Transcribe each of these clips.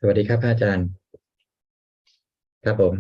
สวัสดีครับอาจารย์ครับผม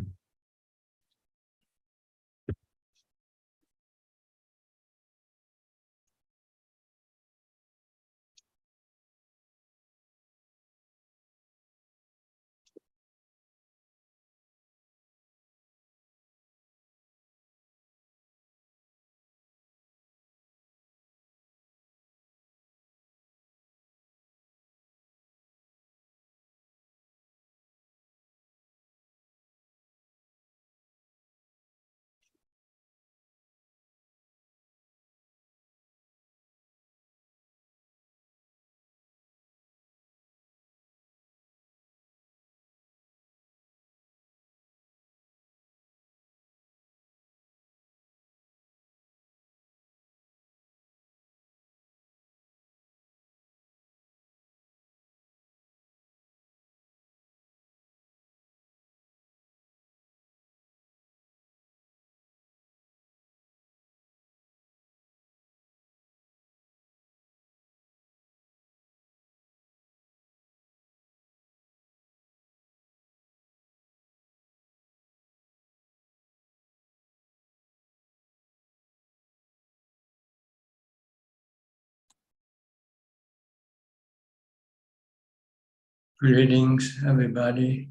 Greetings, everybody.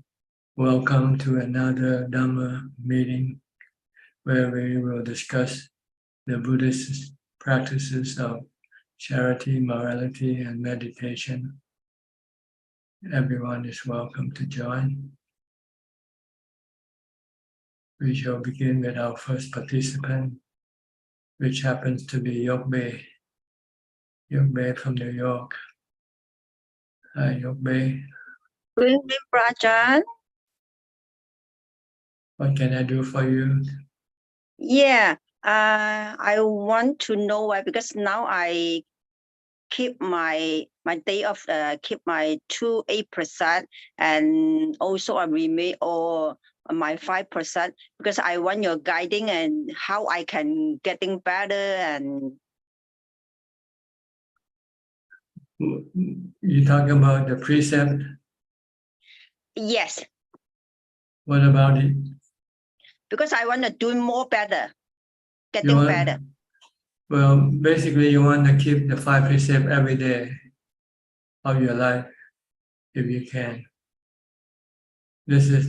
Welcome to another Dhamma meeting where we will discuss the Buddhist practices of charity, morality, and meditation. Everyone is welcome to join. We shall begin with our first participant, which happens to be Yokbe. Yokbe from New York. Hi, Yokbe. Good evening, Ajaan. What can I do for you? Yeah, I want to know why, because now I keep my day of keep my 8%, and also I remain or my 5%, because I want your guiding and how I can getting better. And You talk about the precept. yes, What about it? because I want to do more better, You getting want, better. well, basically you want to keep the 5 precepts every day of your life, if you can. This is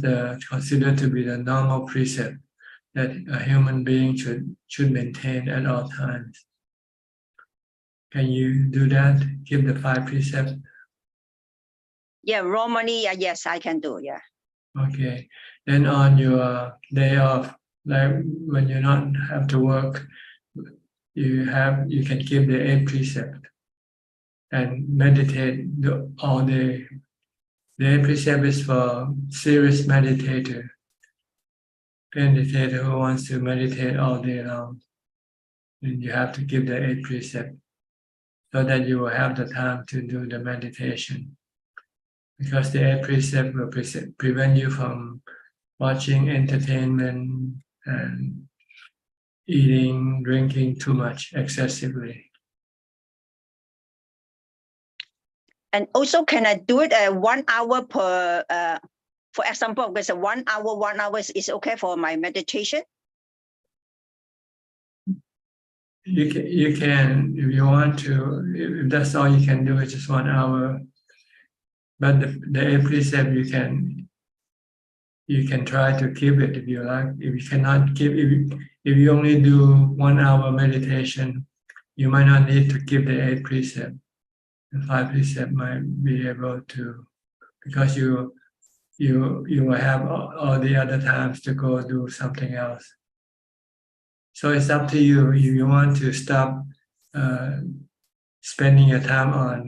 considered to be the normal precept that a human being should maintain at all times. Can you do that? Keep the 5 precepts? Yeah, raw money. Yes, I can do. Yeah. Okay. Then on your day off, like when you not have to work, you can keep the 8 precept and meditate all day. The 8 precept is for serious meditator who wants to meditate all day long. And you have to keep the 8 precept so that you will have the time to do the meditation. Because the 8 precept will prevent you from watching entertainment and eating, drinking too much excessively. And also, can I do it 1 hour per, for example, because 1 hour is okay for my meditation? You can, if you want to, if that's all you can do, it's just 1 hour. But the 8 precept, you can try to keep it if you like. If you cannot keep, if you only do 1 hour meditation, you might not need to keep the 8 precept. The 5 precept might be able to, because you will have all the other times to go do something else. So it's up to you. If you want to stop spending your time on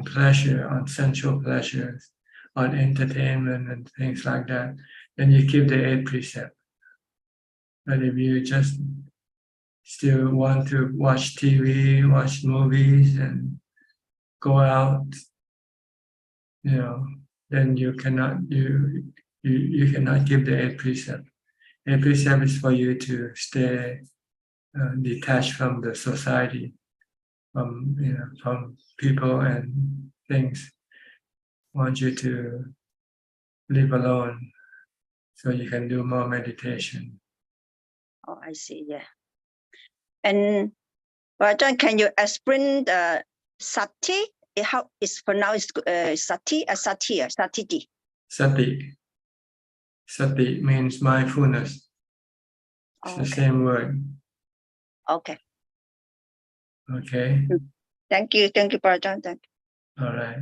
pleasure, on sensual pleasures, on entertainment and things like that, then you keep the 8 precept. But if you just still want to watch TV, watch movies, and go out, then you cannot keep the 8 precept. 8 precept is for you to stay detached from the society, from people and things. Want you to live alone so you can do more meditation. Oh, I see. Yeah. And Ajaan, can you explain the sati? How it's pronounced? Sati, sati, satiti. Sati. Sati means mindfulness. It's the same word. Okay. Okay. Thank you, Ajaan. Thank you. All right.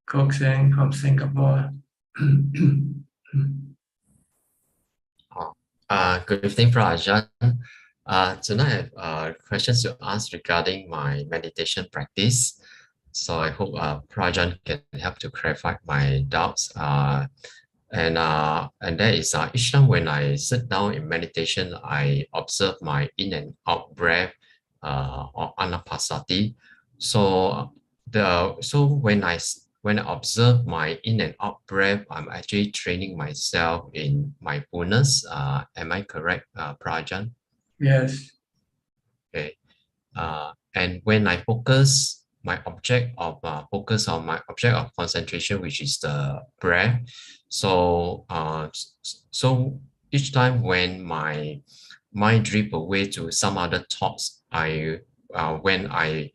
Kok Seng from Singapore. Good evening, Ajaan. Tonight I have questions to ask regarding my meditation practice. So I hope Ajaan can help to clarify my doubts. And that is each time when I sit down in meditation, I observe my in and out breath or anapanasati. So when I observe my in and out breath, I'm actually training myself in mindfulness. Am I correct, Ajaan? Yes. Okay. And when I focus my object of concentration, which is the breath. So so each time when my mind drift away to some other thoughts, when I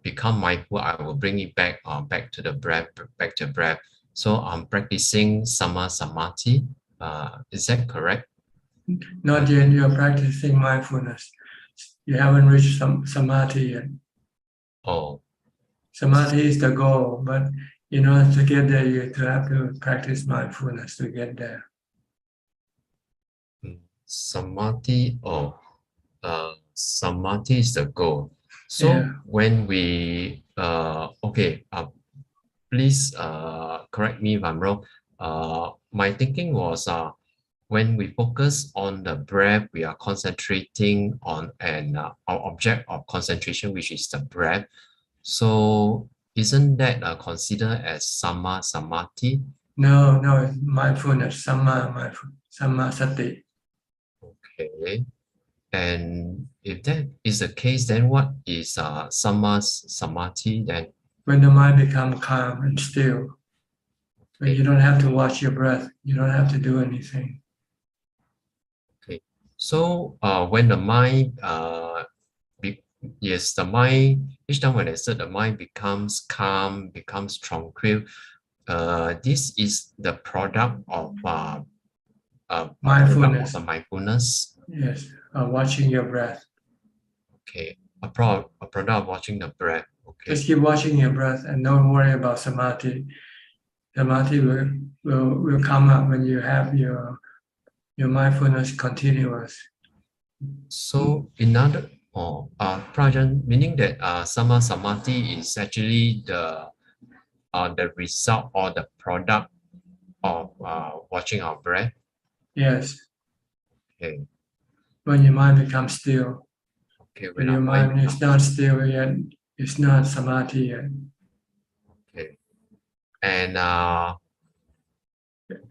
become mindful, I will bring it back to the breath, back to breath. So I'm practicing samadhi. Is that correct? Not yet. You're practicing mindfulness. You haven't reached some samadhi yet. Oh. Samadhi is the goal, but in order to get there, you have to practice mindfulness to get there. Samadhi. Samadhi is the goal. So when we please correct me if I'm wrong. My thinking was when we focus on the breath, we are concentrating on our object of concentration, which is the breath. So isn't that considered as samadhi? No, mindfulness, samma sati. Okay. And if that is the case, then what is samadhi then? When the mind becomes calm and still, when you don't have to watch your breath, you don't have to do anything. Okay. So when the mind the mind, each time when I said the mind becomes calm, becomes tranquil, this is the product of mindfulness. The mindfulness. Yes, watching your breath. Okay, a product of watching the breath. Okay. Just keep watching your breath and don't worry about samadhi. Samadhi will come up when you have your mindfulness continuous. So Prajan, meaning that samadhi is actually the result or the product of watching our breath. Yes. Okay. When your mind becomes still. Okay. When your mind is not still yet, it's not samadhi yet. Okay. And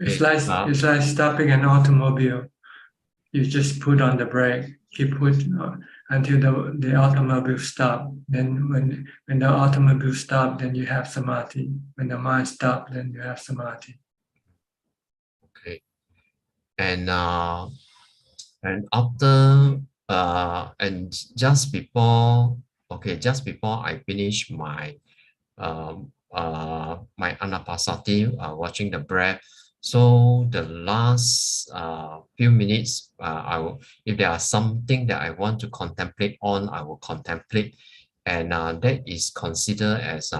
it's like stopping an automobile. You just put on the brake, keep putting until the automobile stop. Then when the automobile stop, then you have samadhi. When the mind stop, then you have samadhi. Okay. And after and just before I finish my my anapanasati, watching the breath. So the last few minutes, if there are something that I want to contemplate on, I will contemplate, and that is considered as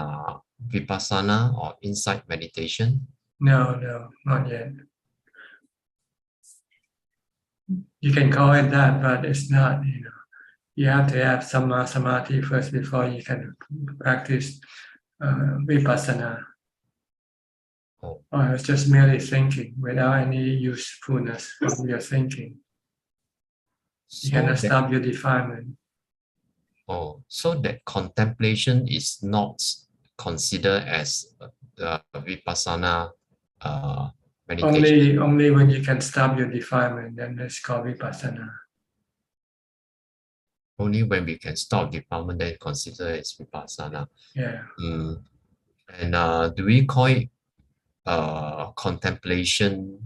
vipassana or insight meditation. No, not yet. You can call it that, but it's not. You have to have samadhi first before you can practice vipassana. Oh. Or it's just merely thinking without any usefulness of your thinking. You cannot stop your defilement. Oh, so that contemplation is not considered as the vipassana meditation. Only when you can stop your defilement, then it's called vipassana. only when we can stop defilement then consider as vipassana. Yeah. And do we call it contemplation?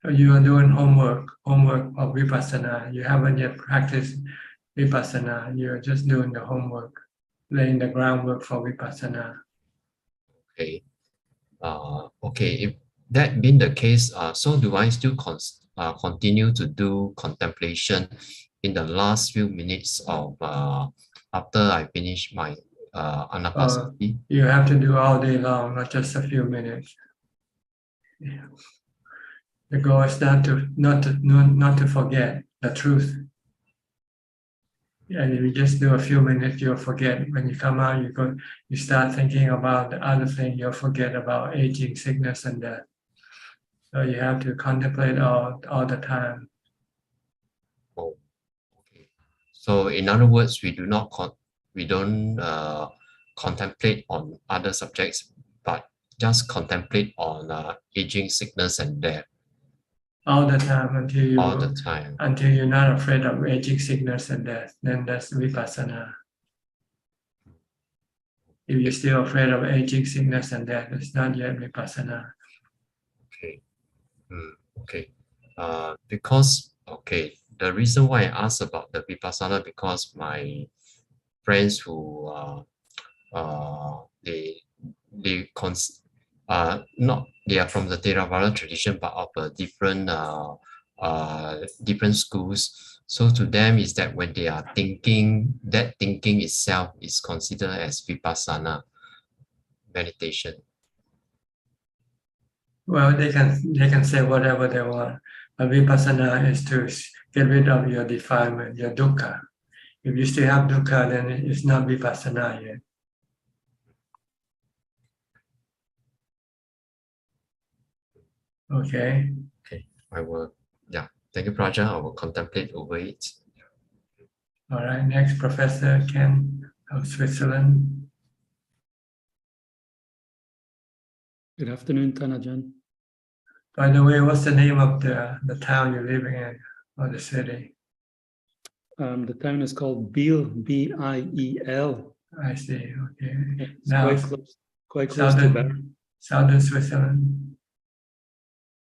So you are doing homework of vipassana. You haven't yet practiced vipassana. You're just doing the homework, laying the groundwork for vipassana. Okay. Okay, if that being the case, so do I still continue to do contemplation in the last few minutes of after I finish my anapanasati? You have to do all day long, not just a few minutes. Yeah. The goal is not to forget the truth. And if you just do a few minutes, you'll forget. When you come out, you start thinking about the other thing. You'll forget about aging, sickness, and death. So you have to contemplate all the time. Oh, okay. So in other words, we don't contemplate on other subjects, but just contemplate on aging, sickness, and death All the time all the time. until you're not afraid of aging, sickness, and death. Then that's vipassana. If you're still afraid of aging, sickness, and death, it's not yet vipassana. Okay. Okay. Because the reason why I asked about the vipassana because my friends who they not they are from the Theravada tradition but of a different schools. So to them is that when they are thinking, that thinking itself is considered as vipassana meditation. Well, they can say whatever they want. But vipassana is to get rid of your defilement, your dukkha. If you still have dukkha, then it's not vipassana yet. Okay. Okay, I will. Yeah, thank you, Praja. I will contemplate over it. All right. Next, Professor Ken of Switzerland. Good afternoon, Ajaan. By the way, what's the name of the town you're living in or the city? The town is called Biel, B-I-E-L. I see. Okay. It's Now, quite close to Bern. Southern Switzerland.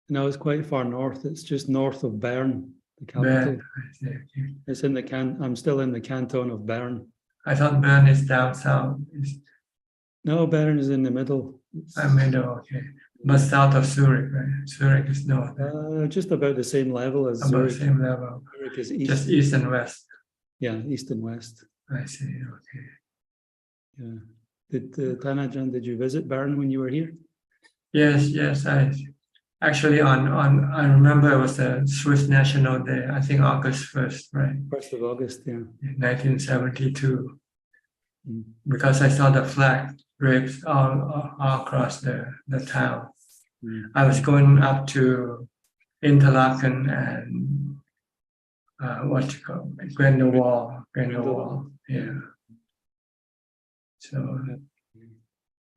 No, it's quite far north. It's just north of Bern, the capital. Bern. I see. Okay. It's in the I'm still in the canton of Bern. I thought Bern is down south. No, Bern is in the middle. Middle. Okay. But south of Zurich, right? Zurich is north. Just about the same level as About Zurich. the same level. Zurich is east. Just east and west. Yeah, east and west. I see. Okay. Yeah. Ajaan, did you visit Bern when you were here? Yes. I actually I remember it was a Swiss National Day. I think August 1st, right? 1st of August, yeah. 1972. Because I saw the flag drapes all across the town. I was going up to Interlaken and Grindelwald. Yeah. So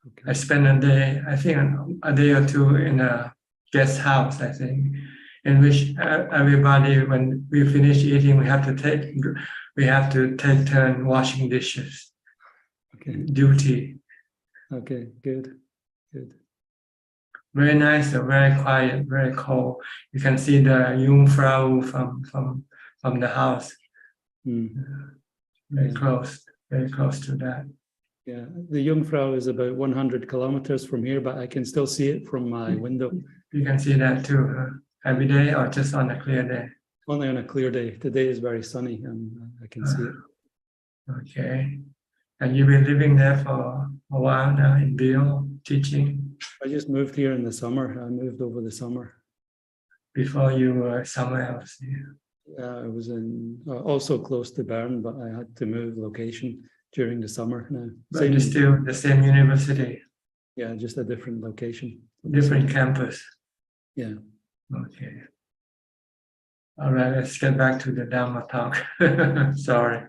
Okay. I spent a day, I think a day or two in a guest house, I think, in which everybody, when we finish eating, we have to take turn washing dishes. Okay. Duty. Okay, good. Very nice, very quiet, very cold. You can see the Jungfrau from the house. Very close to that. Yeah, the Jungfrau is about 100 kilometers from here, but I can still see it from my window. You can see that too, every day or just on a clear day? Only on a clear day. Today is very sunny and I can see it. Okay. And you've been living there for a while now in Biel, teaching? I just moved here in the summer. I moved over the summer. Before you were somewhere else? I was also close to Bern, but I had to move location during the summer now. But it's still the same university? Yeah, just a different location. Different campus? Yeah. Okay. All right, let's get back to the Dhamma talk. Sorry.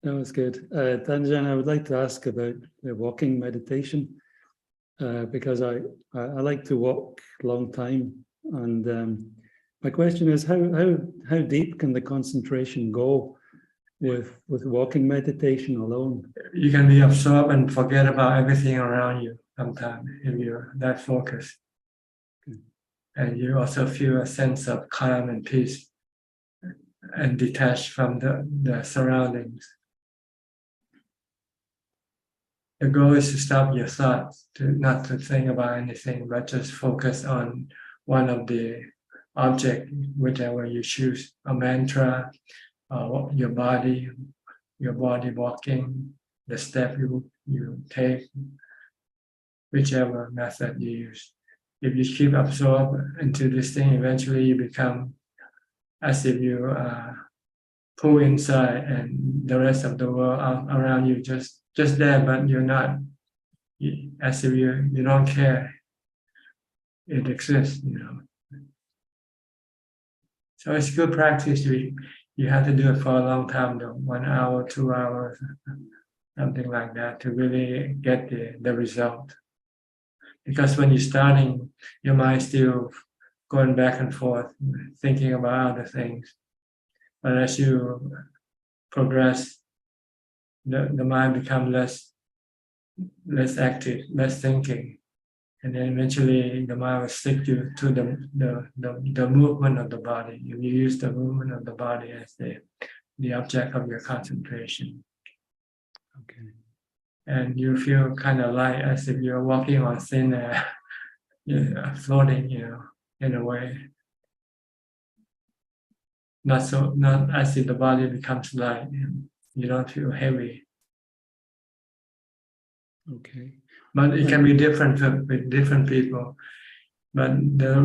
That was good. Ajaan, I would like to ask about the walking meditation because I like to walk a long time, and My question is how deep can the concentration go with walking meditation alone? You can be absorbed and forget about everything around you sometimes if you're that focused. And you also feel a sense of calm and peace and detached from the surroundings. The goal is to stop your thoughts, not to think about anything, but just focus on one of the object, whichever you choose, a mantra, your body walking, the step you take, whichever method you use. If you keep absorbed into this thing, eventually you become as if you pull inside and the rest of the world around you just there, but you're not, as if you don't care it exists, So it's good practice. You have to do it for a long time, though, 1 hour, 2 hours, something like that, to really get the result. Because when you're starting, your mind's still going back and forth, thinking about other things. But as you progress, the mind becomes less active, less thinking. And then eventually the mind will stick to the movement of the body. You use the movement of the body as the object of your concentration. Okay. And you feel kind of light, as if you're walking on thin air, floating, in a way. Not as if the body becomes light. You don't feel heavy. Okay. But it can be different with different people. But the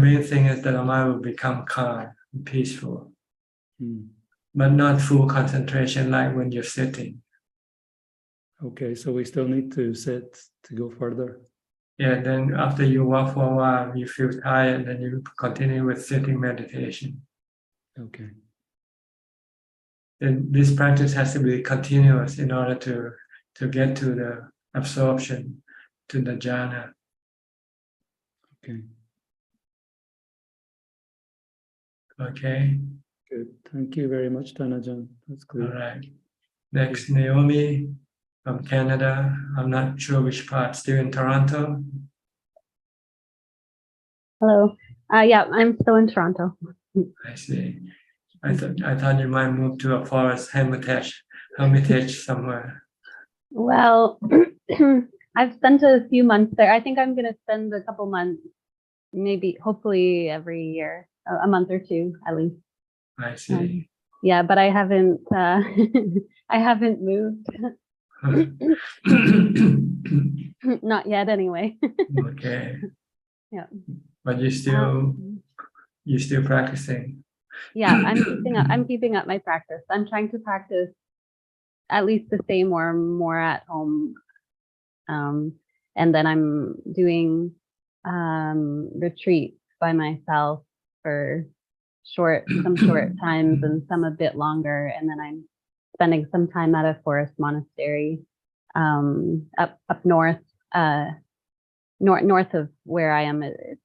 main thing is that the mind will become calm and peaceful. But not full concentration like when you're sitting. Okay, so we still need to sit to go further. Yeah, then after you walk for a while, you feel tired, then you continue with sitting meditation. Okay. Then this practice has to be continuous in order to get to the absorption, to the jhana. Okay. Okay. Good. Thank you very much, Ajaan. That's All clear. right. Next, Naomi from Canada. I'm not sure which part. Still in Toronto. Hello. Yeah, I'm still in Toronto. I see. I thought you might move to a forest hermitage somewhere. Well, I've spent a few months there. I think I'm going to spend a couple months, maybe, hopefully every year, a month or two at least. I see. Yeah, but I haven't. I haven't moved. Not yet, anyway. Okay. Yeah. But you're still practicing. Yeah, I'm keeping up my practice. I'm trying to practice at least the same or more at home. And then I'm doing retreats by myself for some short times and some a bit longer. And then I'm spending some time at a forest monastery up north, north of where I am. It's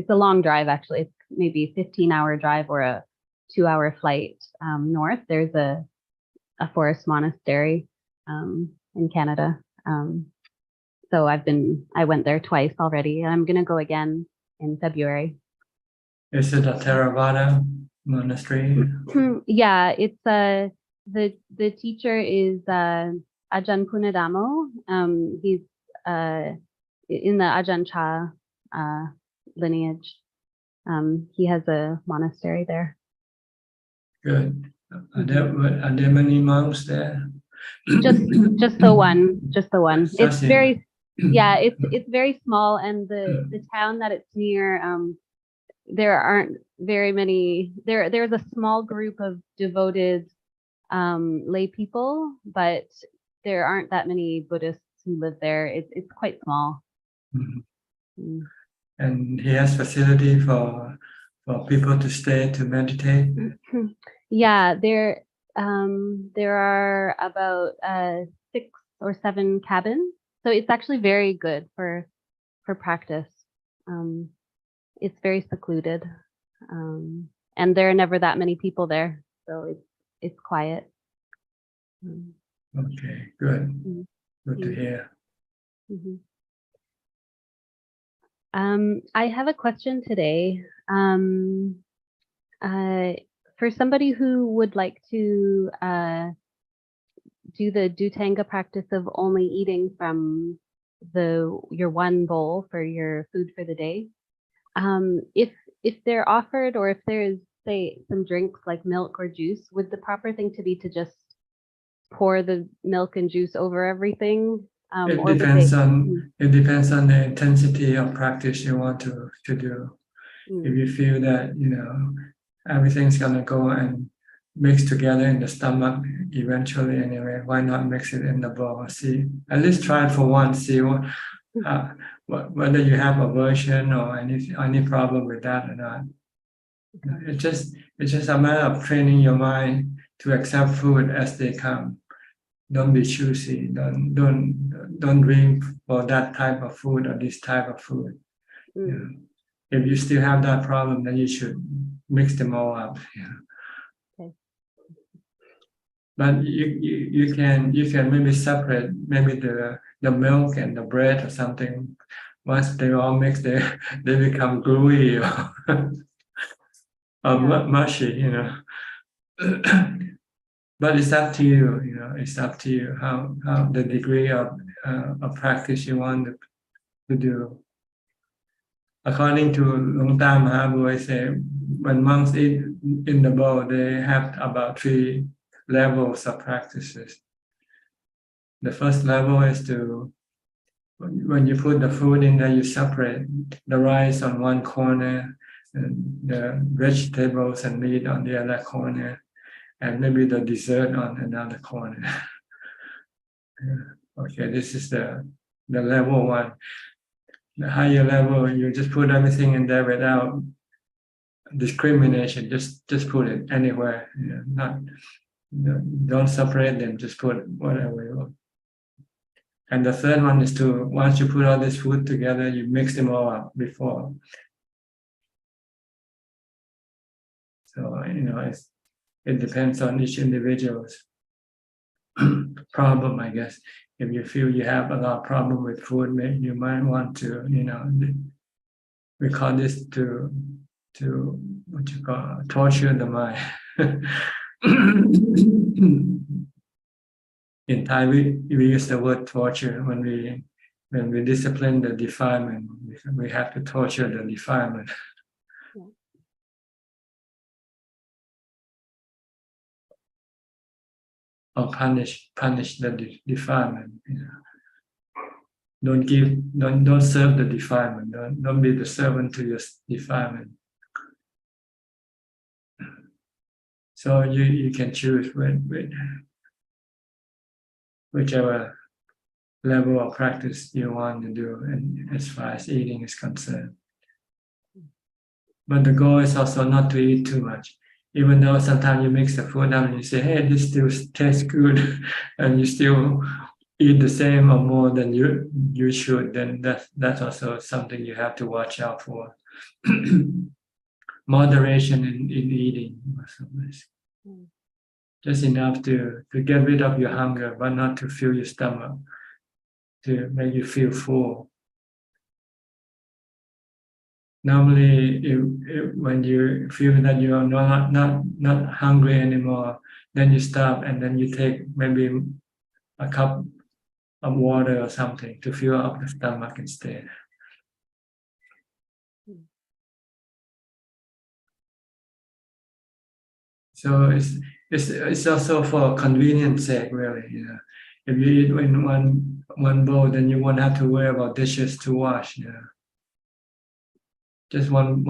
a long drive, actually. It's maybe a 15-hour drive or a 2-hour flight north. There's a forest monastery in Canada. So I went there twice already, and I'm gonna go again in February. Is it a Theravada monastery? Yeah, it's the teacher is Ajaan Punadamo. He's in the Ajahn Chah lineage. He has a monastery there. Good. Are there many monks there? Just the one. It's very, Yeah, it's very small, and the town that it's near, there aren't very many. There's a small group of devoted lay people, but there aren't that many Buddhists who live there. It's quite small. Mm. And he has facility for people to stay to meditate. Yeah, there are about 6 or 7 cabins, so it's actually very good for practice. it's very secluded, and there are never that many people there, so it's quiet. Okay, good. Mhm. Good to hear. Mhm. I have a question today. For somebody who would like to do the Dutanga practice of only eating from your one bowl for your food for the day, if they're offered, or if there's, say, some drinks like milk or juice, would the proper thing to be to just pour the milk and juice over everything? It Or would depends they? on the intensity of practice you want to do. If you feel that everything's gonna go and mix together in the stomach eventually anyway, why not mix it in the bowl? See, at least try it for once. See whether you have aversion or any problem with that or not. It's just a matter of training your mind to accept food as they come. Don't be choosy. Don't drink for that type of food or this type of food. If you still have that problem, then you should mix them all up. Okay. But you can maybe separate maybe the milk and the bread or something. Once they all mix, they become gooey or mushy. But it's up to you. It's up to you how the degree of practice you want to do. According to Long Tam Mahabhuay say, when monks eat in the bowl, they have about 3 levels of practices. The first level is when you put the food in there, you separate the rice on one corner, and the vegetables and meat on the other corner, and maybe the dessert on another corner. Okay, this is the level 1. The higher level, you just put everything in there without discrimination. Just put it anywhere. Don't separate them. Just put whatever you want. And the third one is once you put all this food together, you mix them all up before. So it depends on each individual's problem, I guess. If you feel you have a lot of problem with food, maybe you might want to, we call this to what you call torture the mind. In Thai, we use the word torture when we discipline the defilement. We have to torture the defilement. Or punish the defilement. Don't serve the defilement. Don't be the servant to your defilement. So you can choose with whichever level of practice you want to do, and as far as eating is concerned. But the goal is also not to eat too much. Even though sometimes you mix the food up and you say, hey, this still tastes good, and you still eat the same or more than you should, then that's also something you have to watch out for. Moderation in eating. Just enough to get rid of your hunger, but not to fill your stomach, to make you feel full. Normally, when you feel that you are not hungry anymore, then you stop and then you take maybe a cup of water or something to fill up the stomach instead. So it's also for convenience sake, really. If you eat in one bowl, then you won't have to worry about dishes to wash. Just one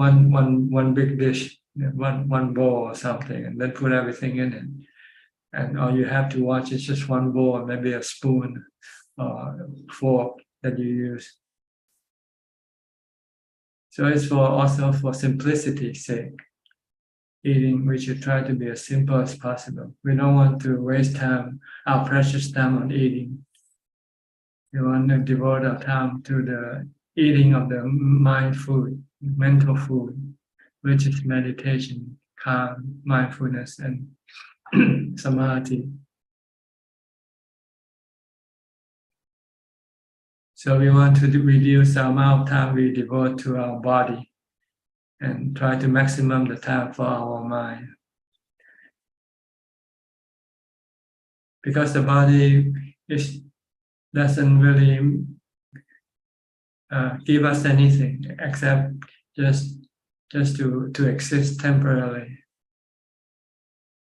big dish, one bowl or something, and then put everything in it. And all you have to watch is just one bowl and maybe a spoon or fork that you use. So it's also for simplicity's sake. Eating, we should try to be as simple as possible. We don't want to waste time, our precious time on eating. We want to devote our time to the eating of the mind food, mental food, which is meditation, calm, mindfulness, and samadhi. So we want to reduce the amount of time we devote to our body and try to maximum the time for our mind. Because the body doesn't really give us anything except just to exist temporarily.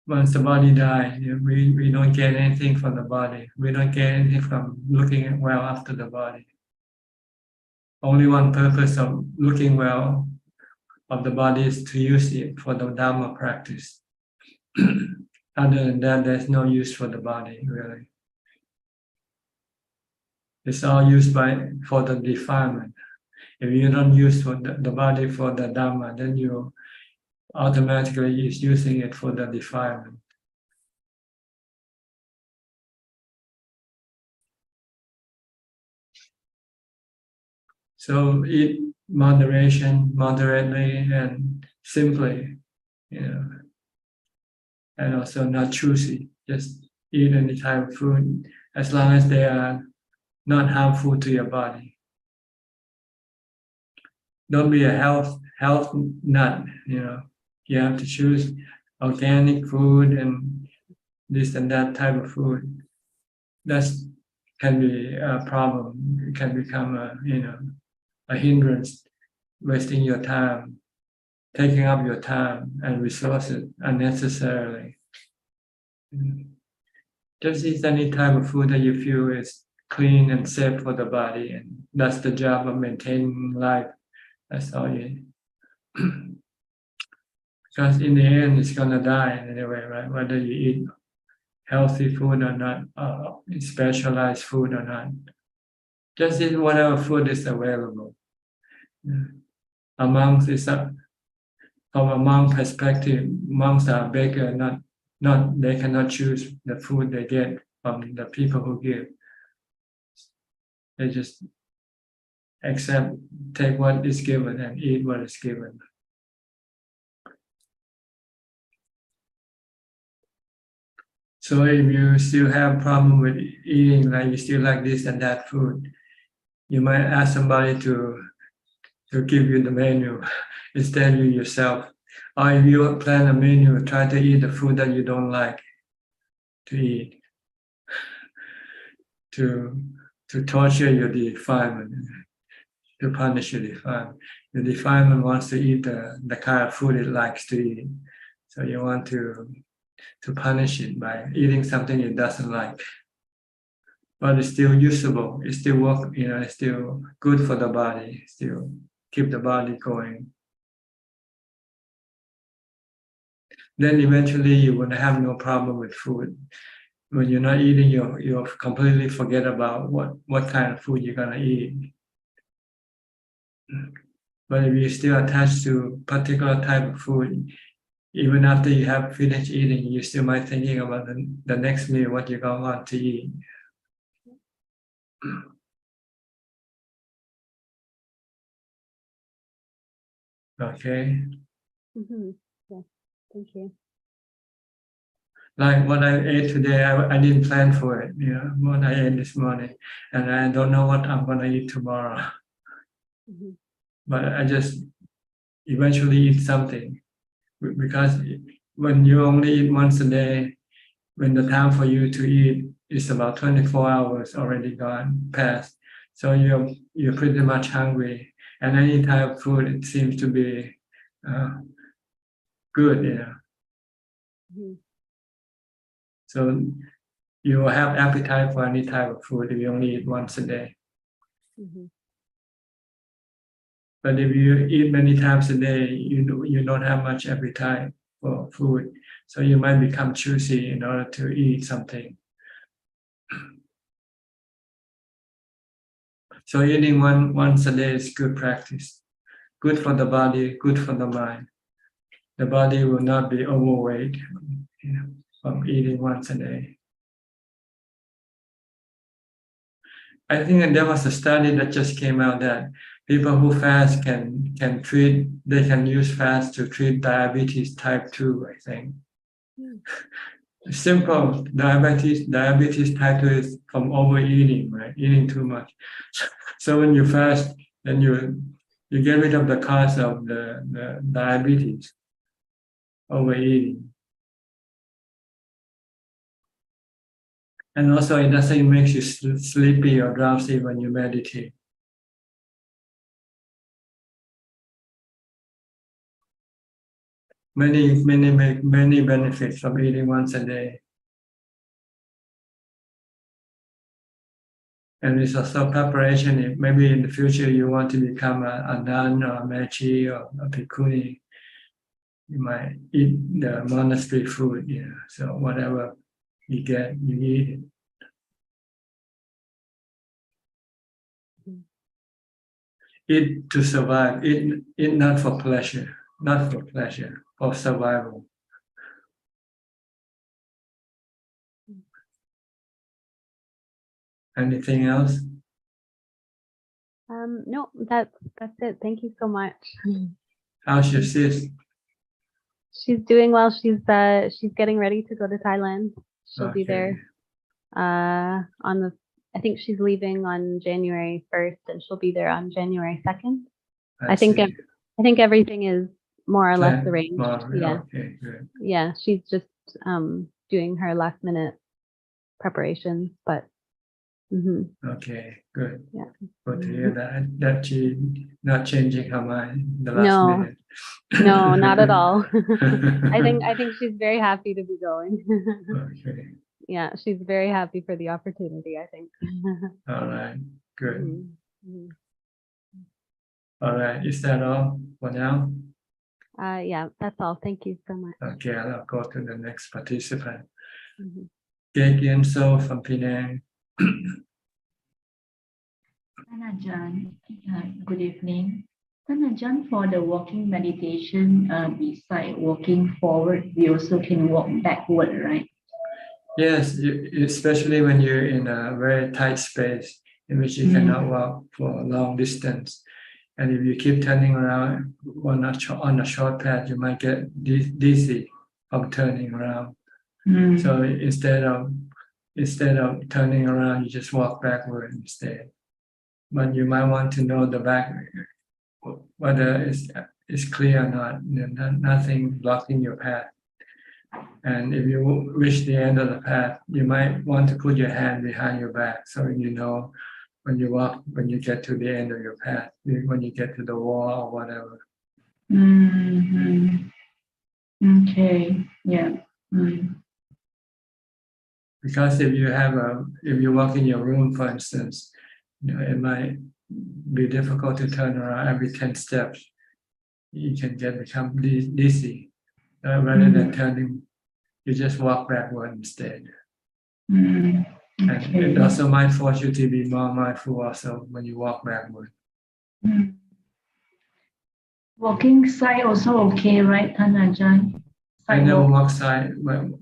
Once the body dies, we don't get anything from the body. We don't get anything from looking well after the body. Only one purpose of looking well of the body is to use it for the Dharma practice. Other than that, there's no use for the body, really. It's all used for the defilement. If you don't use for the body for the Dharma, then you automatically is using it for the defilement. So eat moderately and simply, and also not choosy. Just eat any type of food as long as they are not harmful to your body. Don't be a health nut. You have to choose organic food and this and that type of food. That can be a problem. It can become a hindrance, wasting your time, taking up your time and resources unnecessarily. Just eat any type of food that you feel is clean and safe for the body, and that's the job of maintaining life. That's all you. Because in the end, it's gonna die anyway, right? Whether you eat healthy food or not, specialized food or not, just eat whatever food is available. Amongst is from a monk perspective, monks are bigger, not they cannot choose the food they get from the people who give. They just take what is given and eat what is given. So if you still have problem with eating, like you still like this and that food, you might ask somebody to give you the menu instead you yourself. Or if you plan a menu, try to eat the food that you don't like to eat, to torture your defilement, to punish your defilement. Your defilement wants to eat the kind of food it likes to eat. So you want to punish it by eating something it doesn't like. But it's still usable, it's still work, it's still good for the body, still keep the body going. Then eventually you will have no problem with food. When you're not eating, you completely forget about what kind of food you're gonna eat. But if you're still attached to particular type of food, even after you have finished eating, you still might thinking about the next meal, what you're gonna want to eat. Okay. Mm-hmm. Yeah, thank you. Like what I ate today, I didn't plan for it, what I ate this morning, and I don't know what I'm gonna eat tomorrow. Mm-hmm. But I just eventually eat something, because when you only eat once a day, when the time for you to eat is about 24 hours already gone past, so you're pretty much hungry, and any type of food, it seems to be good, Mm-hmm. So you will have appetite for any type of food if you only eat once a day. Mm-hmm. But if you eat many times a day, you don't have much appetite for food, so you might become choosy in order to eat something. So eating once a day is good practice, good for the body, good for the mind. The body will not be overweight from eating once a day. I think there was a study that just came out that People who fast can treat. They can use fast to treat diabetes type 2. I think. Simple diabetes type 2 is from overeating, right? Eating too much. So when you fast, then you get rid of the cause of the diabetes, overeating. And also it doesn't make you sleepy or drowsy when you meditate. Many benefits from eating once a day. And it's also preparation. If maybe in the future you want to become a nun or a mechi or a bhikkhuni, you might eat the monastery food. Yeah. So whatever you get, you eat it. Eat to survive. Eat not for pleasure, for survival. Anything else? No, that's it. Thank you so much. How's your sis? She's doing well. She's getting ready to go to Thailand. She'll be Okay. there on the, I think she's leaving on January 1st and she'll be there on January 2nd. I think everything is more or less arranged. Yeah. Okay, good. Yeah, she's just doing her last minute preparations, but Okay, good. yeah. Good to hear that she not changing her mind the last No. minute. No, not at all. I think she's very happy to be going. Okay. Yeah, she's very happy for the opportunity, I think. All right, good. Mhm. All right, is that all for now? Yeah, that's all. Thank you so much. Okay, I'll go to the next participant. Mhm. Jake So from Penang. Ajaan, good evening. Ajaan, for the walking meditation, beside walking forward, we also can walk backward, right? Yes, especially when you're in a very tight space in which you cannot walk for a long distance. And if you keep turning around on a short path, you might get dizzy from turning around. So instead of turning around, you just walk backward instead. But you might want to know the back, whether it's clear or not. Nothing blocking your path. And if you reach the end of the path, you might want to put your hand behind your back so you know when you walk, when you get to the end of your path, when you get to the wall or whatever. Okay, yeah. Because if you walk in your room, for instance, it might be difficult to turn around every 10 steps. You can become dizzy. Rather than turning, you just walk backward instead. And it also might force you to be more mindful also when you walk backward. Walking side also okay, right, Ajaan? I never walk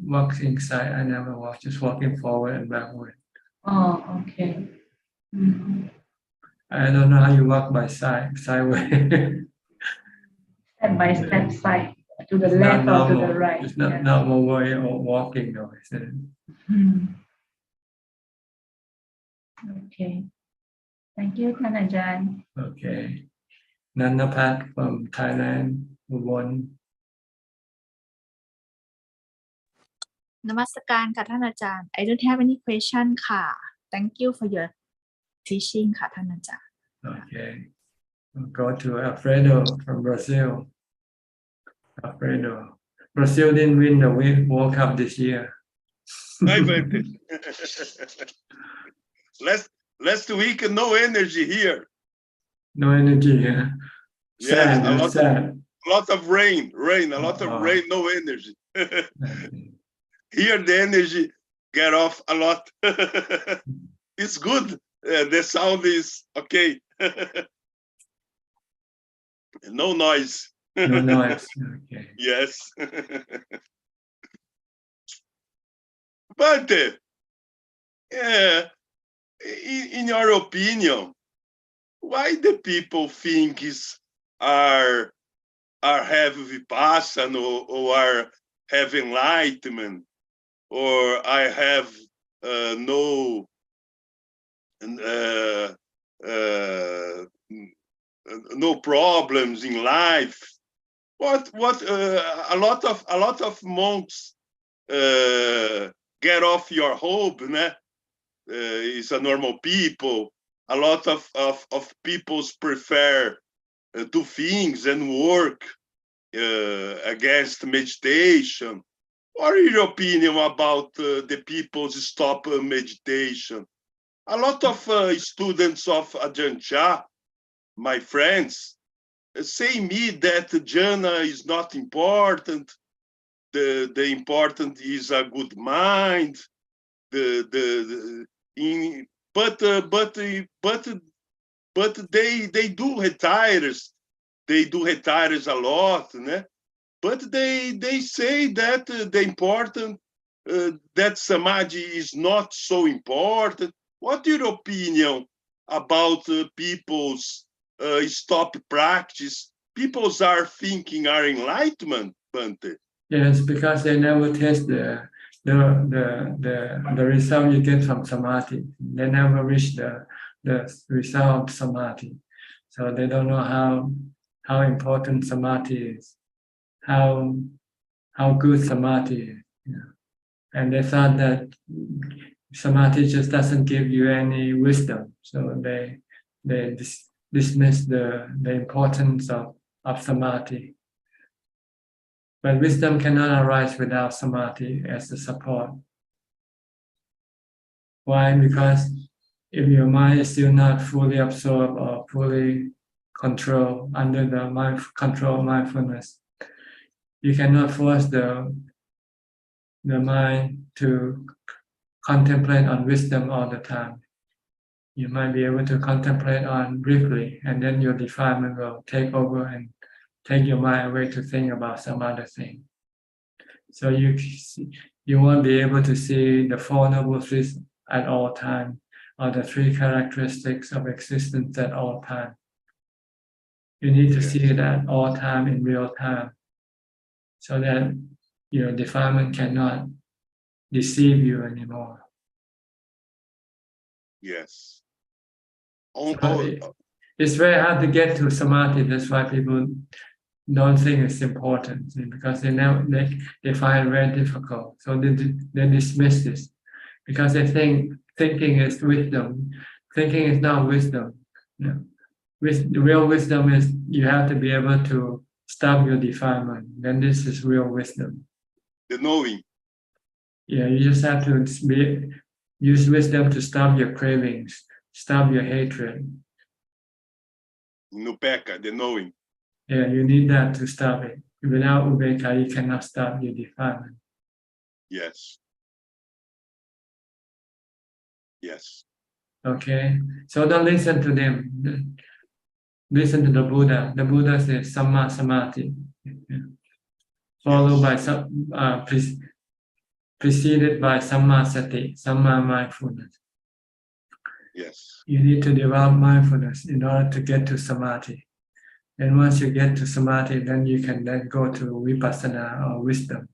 walking side, I never walk, just walking forward and backward. Oh, okay. I don't know how you walk by sideways. Step by step side, to the left or to the right. It's not normal way of walking though, isn't it? Okay. Thank you, Ajaan. Okay. Nanapat from Thailand, Ubon. นมัสการค่ะท่านอาจารย์ I don't have any question ค่ะ Thank you for your teaching ค่ะท่านอาจารย์ Okay. We'll go to Alfredo from Brazil. Alfredo. Brazil didn't win the World Cup this year. Last week, no energy here. No energy here. Yes, Sad. A lot of rain, a lot of rain, no energy. Here, the energy get off a lot. It's good. The sound is okay. No noise. No noise. Okay. Yes. But in your opinion, why the people think are have vipassana or are have enlightenment, or I have no no problems in life. What a lot of monks get off your hope, né? It's a normal people. A lot of peoples prefer do things and work against meditation. What is your opinion about the people stop meditation? A lot of students of Ajaan, my friends, say me that jhana is not important. The important is a good mind. But they do retires. They do retires a lot, né? But they say that the important that samadhi is not so important. What is your opinion about people's stop practice? People's are thinking are enlightenment, Bante? Yes, because they never test the result you get from samadhi. They never reach the result of samadhi, so they don't know how important samadhi is, how good samadhi is. Yeah. And they thought that samadhi just doesn't give you any wisdom, so they dismiss the importance of samadhi. But wisdom cannot arise without samadhi as a support. Why? Because if your mind is still not fully absorbed or fully controlled under the control of mindfulness, you cannot force the mind to contemplate on wisdom all the time. You might be able to contemplate on briefly, and then your defilement will take over and take your mind away to think about some other thing. So you won't be able to see the Four Noble Truths at all time, or the three characteristics of existence at all time. You need to see it at all time in real time, so that your defilement cannot deceive you anymore. Yes. It's very hard to get to samadhi. That's why people don't think it's important, because they find it very difficult. So they dismiss this because they think thinking is wisdom. Thinking is not wisdom. Yeah. The real wisdom is you have to be able to stop your defilement. Then this is real wisdom. The knowing. Yeah, you just have to use wisdom to stop your cravings, stop your hatred. Nupeka, the knowing. Yeah, you need that to stop it. Without ubeka, you cannot stop your defilement. Yes. Yes. Okay, so don't listen to them. Listen to the Buddha. The Buddha says Samma Samadhi, followed by preceded by Samma Sati, Samma mindfulness. Yes. You need to develop mindfulness in order to get to samadhi. And once you get to samadhi, then you can then go to vipassana or wisdom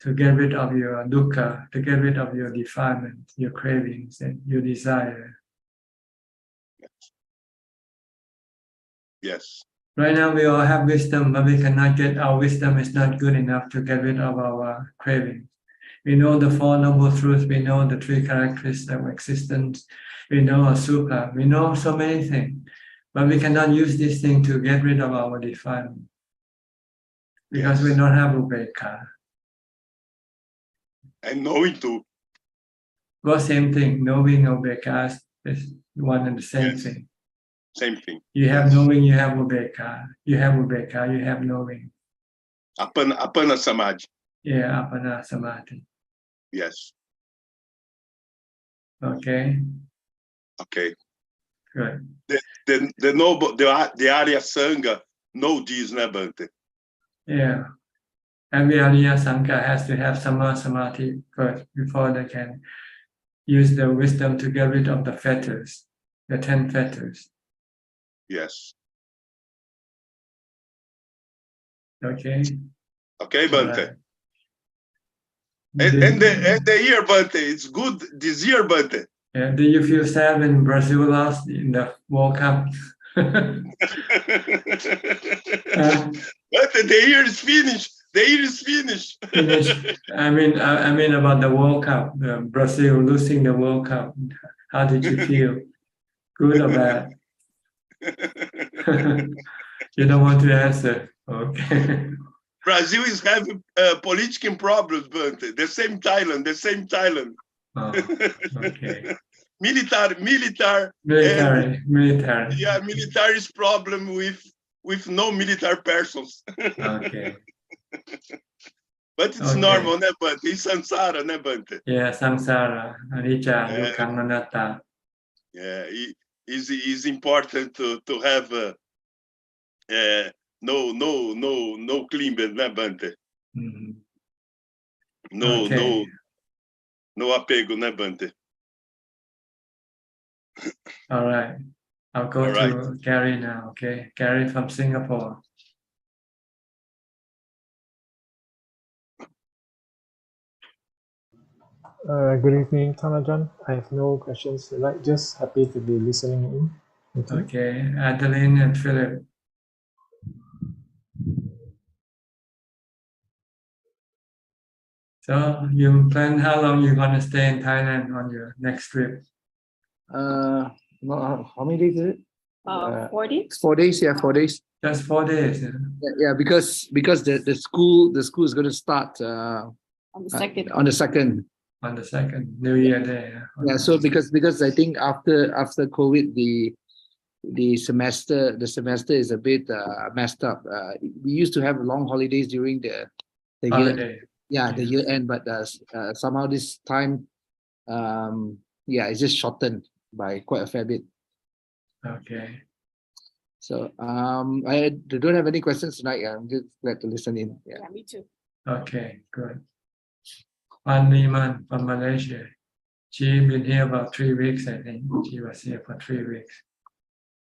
to get rid of your dukkha, to get rid of your defilement, your cravings, and your desire. Yes. Right now, we all have wisdom, but we cannot get our wisdom is not good enough to get rid of our cravings. We know the Four Noble Truths, we know the three characteristics of existence, we know Asukha, we know so many things, but we cannot use this thing to get rid of our defilement because we don't have ubeka. And knowing too. Well, same thing, knowing ubeka is one and the same thing. Same thing. You have knowing, you have ubeka. You have ubeka, you have knowing. Apana samadhi. Yeah, apana samadhi. Yes. Okay. Okay. Good. The noble, the Arya Sangha know this, né, Bante? Yeah. Every Arya Sangha has to have Samma Samadhi first before they can use the wisdom to get rid of the fetters, the 10 fetters. Yes. Okay. Okay, All Bante. right. And the year, Bante, it's good this year, Bante. Do you feel sad when Brazil lost in the World Cup? But the year is finished. The year is finished. Finish. I mean about the World Cup. Brazil losing the World Cup. How did you feel? Good or bad? You don't want to answer. Okay. Brazil is having political problems, Bante. The same Thailand. Oh, okay. Military. Military. Yeah, military's problem with no military persons. Okay. But it's Okay. normal, né, Bante? It's samsara, né, Bante? Yeah, samsara, anicca, dukkha, anatta. Yeah, it's important to have no climber, né, Bante? Mhm. No Okay. no apego, né, Bante? All right. I'll go All to right. Gary now. Okay, Gary from Singapore. Good evening, Tanajan. I have no questions tonight. Just happy to be listening in. Thank you. Okay, Adeline and Philip. So you plan how long you're gonna stay in Thailand on your next trip? No, how many days is it? 4 days. 4 days. Yeah, 4 days. Just 4 days. Yeah, because the school is going to start On the second. on the second. On the second New Year Day. Yeah, so because I think after COVID the semester is a bit messed up. We used to have long holidays during the year. Holiday. Yeah, the year end, but somehow this time, it's just shortened by quite a fair bit. Okay. So I don't have any questions tonight. I'm just glad to listen in. Yeah. Yeah, me too. Okay, good. Wan Niman from Malaysia. She been here about 3 weeks, I think. She was here for 3 weeks,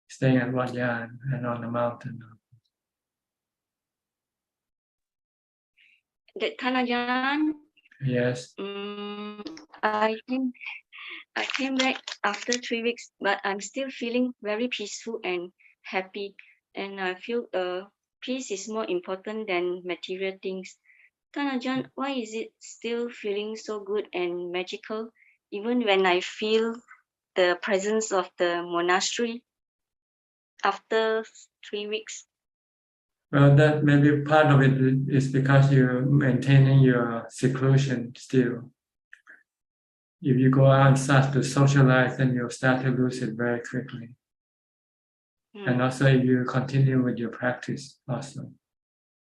staying at Wat Yan and on the mountain. Ajaan, Yes. I came back after 3 weeks, but I'm still feeling very peaceful and happy. And I feel peace is more important than material things. Ajaan, why is it still feeling so good and magical, even when I feel the presence of the monastery after 3 weeks? Well, that maybe part of it is because you're maintaining your seclusion still. If you go out and start to socialize, then you'll start to lose it very quickly. And also, if you continue with your practice, also,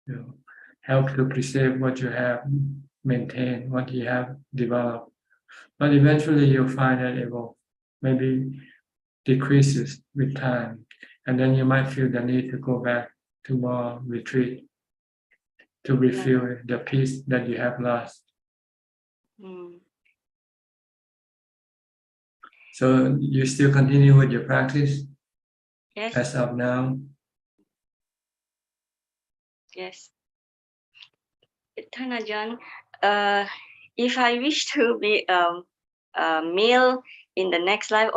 you help to preserve what you have, maintain what you have developed. But eventually, you'll find that it will maybe decreases with time, and then you might feel the need to go back to more retreat to refill the peace that you have lost. So you still continue with your practice? Yes. As of now? Yes. Ajaan, if I wish to be a male in the next life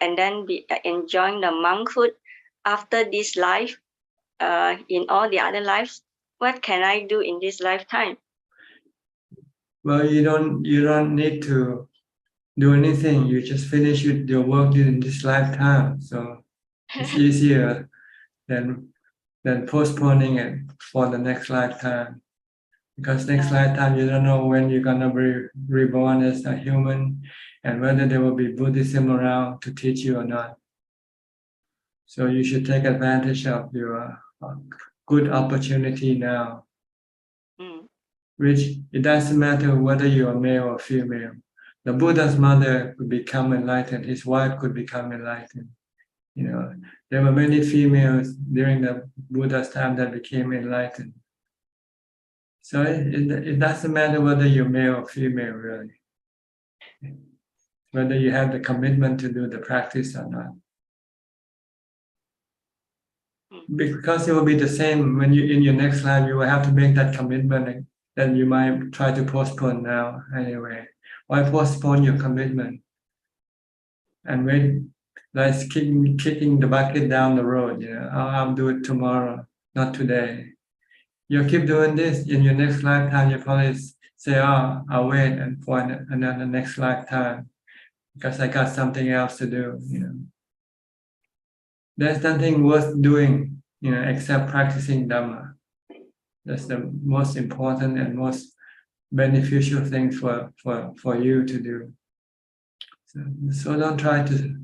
and then be enjoying the monkhood after this life, in all the other lives, what can I do in this lifetime? Well, you don't need to do anything. You just finish your work in this lifetime. So it's easier than postponing it for the next lifetime. Because next lifetime you don't know when you're gonna be reborn as a human and whether there will be Buddhism around to teach you or not. So you should take advantage of your good opportunity now. Which it doesn't matter whether you're male or female. The Buddha's mother could become enlightened, his wife could become enlightened. You know, there were many females during the Buddha's time that became enlightened. So it doesn't matter whether you're male or female, really. Whether you have the commitment to do the practice or not. because it will be the same when you in your next life. You will have to make that commitment. Then you might try to postpone now anyway. Why postpone your commitment and wait? Like kicking the bucket down the road. You know, I'll do it tomorrow, not today. You keep doing this in your next lifetime. You probably say, "Oh, I'll wait and for another next lifetime because I got something else to do." You know, there's nothing worth doing, you know, except practicing Dhamma. That's the most important and most beneficial thing for you to do. So don't try to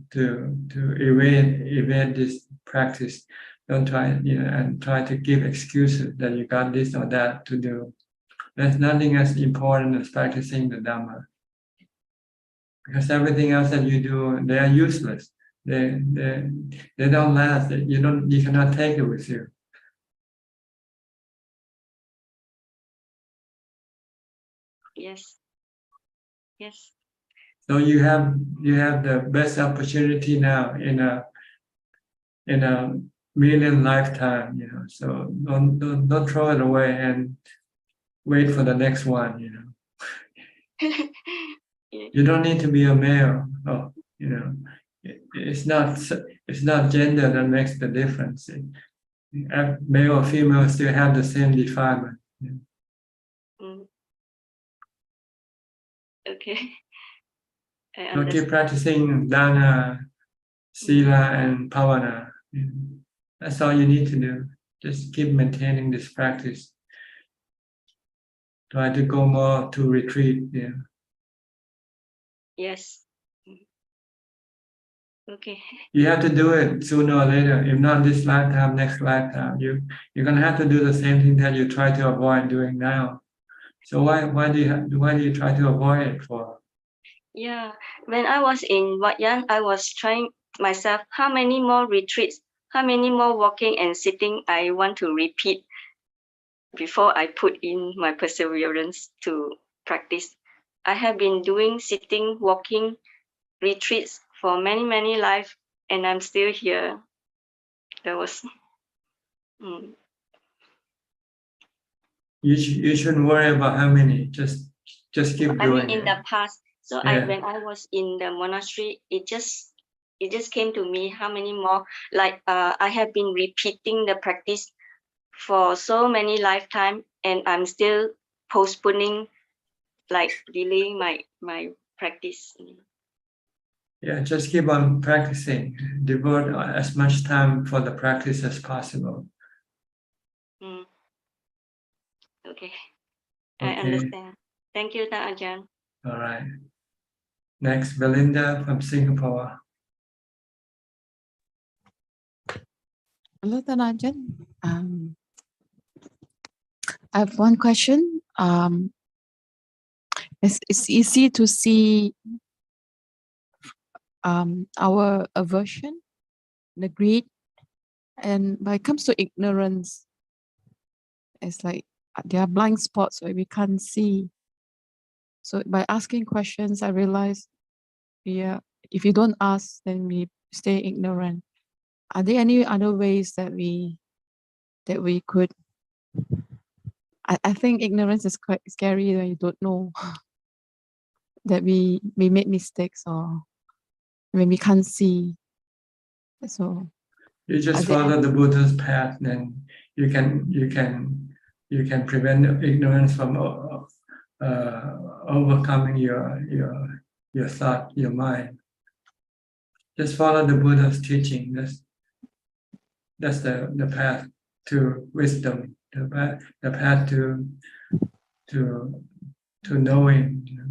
evade this practice. Don't try, you know, and try to give excuses that you got this or that to do. There's nothing as important as practicing the Dhamma. Because everything else that you do, they are useless. They don't last. You cannot take it with you. Yes. Yes. So you have the best opportunity now in a million lifetime, you know. So don't throw it away and wait for the next one, you know. You don't need to be a male. Oh, you know, it's not gender that makes the difference. Male or female still have the same defilement. You know. Okay. I So keep understand. practicing dana, sila, and bhavana. You know. That's all you need to do. Just keep maintaining this practice. Try to go more to retreat. Yeah. Yes. Okay. You have to do it sooner or later. If not this lifetime, next lifetime, you're gonna have to do the same thing that you try to avoid doing now. So why do you try to avoid it for? Yeah. When I was in Wat Yan, I was trying myself how many more retreats, how many more walking and sitting I want to repeat before I put in my perseverance to practice. I have been doing sitting, walking retreats for many lives, and I'm still here. That was. You shouldn't worry about how many. Just keep I doing mean, in it. the past. So Yeah. when I was in the monastery, it just came to me how many more. Like I have been repeating the practice for so many lifetime, and I'm still postponing, like delaying my practice. Yeah, just keep on practicing. Devote as much time for the practice as possible. Okay. I Okay. understand. Thank you, Ajaan. All right. Next, Belinda from Singapore. Hello, Ajaan. I have one question. It's easy to see our aversion, the greed, and when it comes to ignorance, it's like there are blind spots where we can't see. So by asking questions, I realize, yeah, if you don't ask, then we stay ignorant. Are there any other ways that we could? I think ignorance is quite scary when you don't know that we made mistakes or when we can't see. So You just follow the Buddha's path, then you can prevent ignorance from overcoming your thought, your mind. Just follow the Buddha's teaching. That's the path to wisdom, the path to knowing, you know,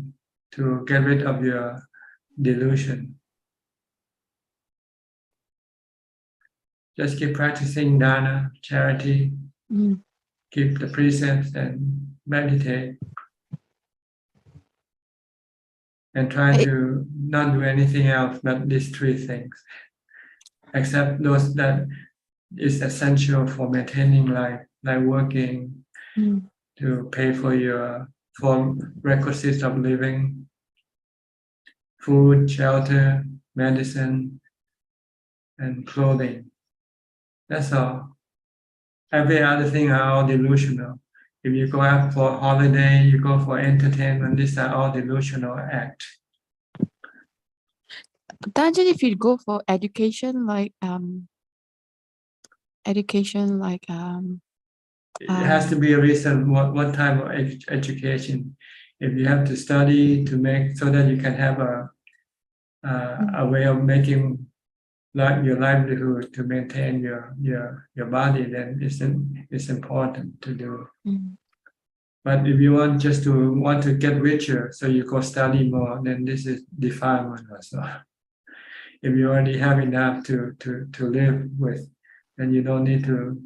to get rid of your delusion. Just keep practicing dana, charity, keep the precepts and meditate. And try to not do anything else but these three things, except those that is essential for maintaining life, like working, to pay for requisites of living, food, shelter, medicine, and clothing. That's all. every other thing are all delusional. If you go out for holiday, you go for entertainment, these are all delusional acts. Imagine if you go for education, like It has to be a reason what type of education. If you have to study to make so that you can have a way of making your livelihood to maintain your body, then it's important to do. But if you want to get richer, so you go study more, then this is defilement also. If you already have enough to live with, then you don't need to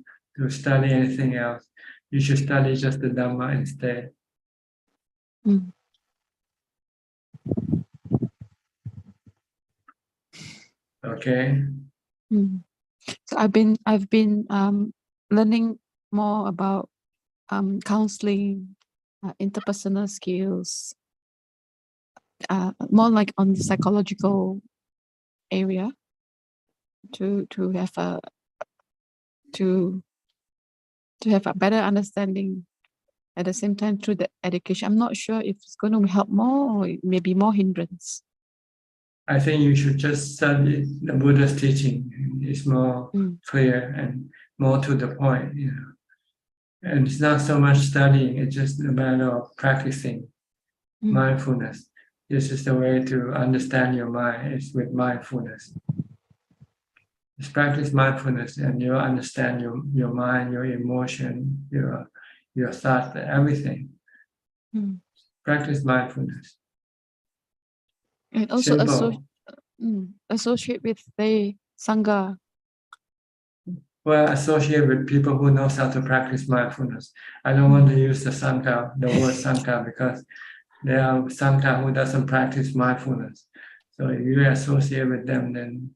study anything else. You should study just the Dhamma instead. Okay. So I've been learning more about counseling, interpersonal skills, more like on the psychological area to have a better understanding at the same time through the education. I'm not sure if it's going to help more or maybe more hindrance. I think you should just study the Buddha's teaching. It's more clear and more to the point, you know. And it's not so much studying, it's just a matter of practicing mindfulness. This is the way to understand your mind, is with mindfulness. Just practice mindfulness and you'll understand your mind, your emotion, your thoughts, everything. Practice mindfulness. And also Simple. associate with the Sangha. Well, associate with people who knows how to practice mindfulness. I don't want to use the word Sangha, because there are Sangha who doesn't practice mindfulness. So if you associate with them, then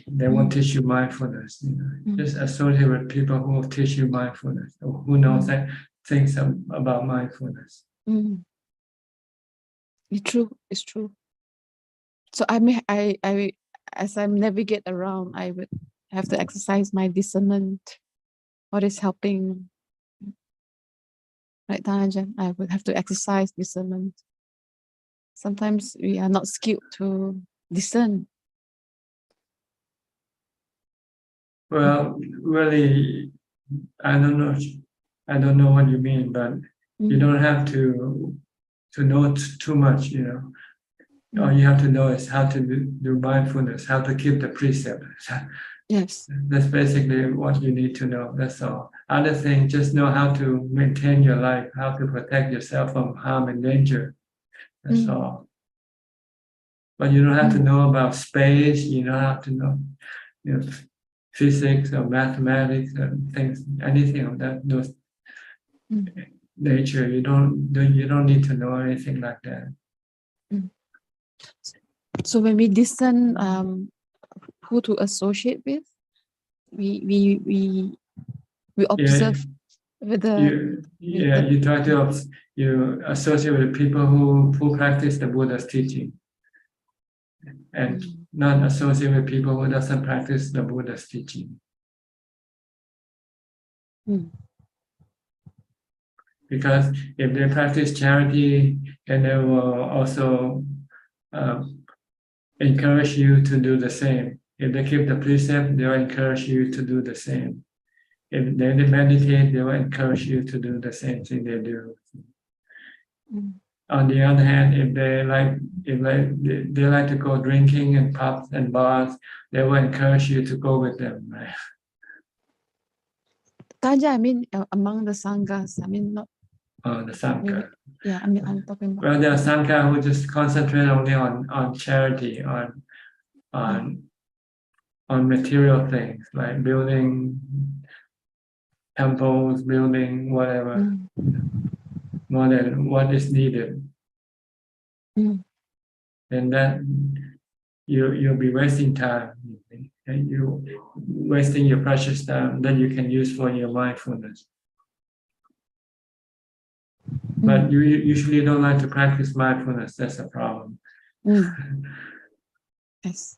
they won't teach you mindfulness. You know? Just associate with people who will teach you mindfulness, or who knows things about mindfulness. It's true. So I as I navigate around, I would have to exercise my discernment. What is helping? Right, Ajaan? I would have to exercise discernment. Sometimes we are not skilled to discern. Well, really, I don't know what you mean, but you don't have to know too much, you know. All you have to know is how to do mindfulness, how to keep the precept. Yes. That's basically what you need to know. That's all. Other thing, just know how to maintain your life, how to protect yourself from harm and danger. That's all. But you don't have to know about space. You don't have to know, physics or mathematics and things, anything of those nature. You don't need to know anything like that. So when we discern who to associate with, we observe whether you try to associate with people who practice the Buddha's teaching, and not associate with people who doesn't practice the Buddha's teaching. Because if they practice charity, then they will also encourage you to do the same. If they keep the precept, they will encourage you to do the same. If they meditate, they will encourage you to do the same thing they do. On the other hand, if they like to go drinking and pubs and bars, they will encourage you to go with them. Right? Tanja, I mean among the sanghas, I mean not. The Sangha. Yeah, I mean I'm talking about. Well, there are Sangha who just concentrate only on charity, on material things like building temples, building whatever, more than what is needed. And that you'll be wasting time, and you wasting your precious time that you can use for your mindfulness. But you usually don't like to practice mindfulness. That's a problem. Yes.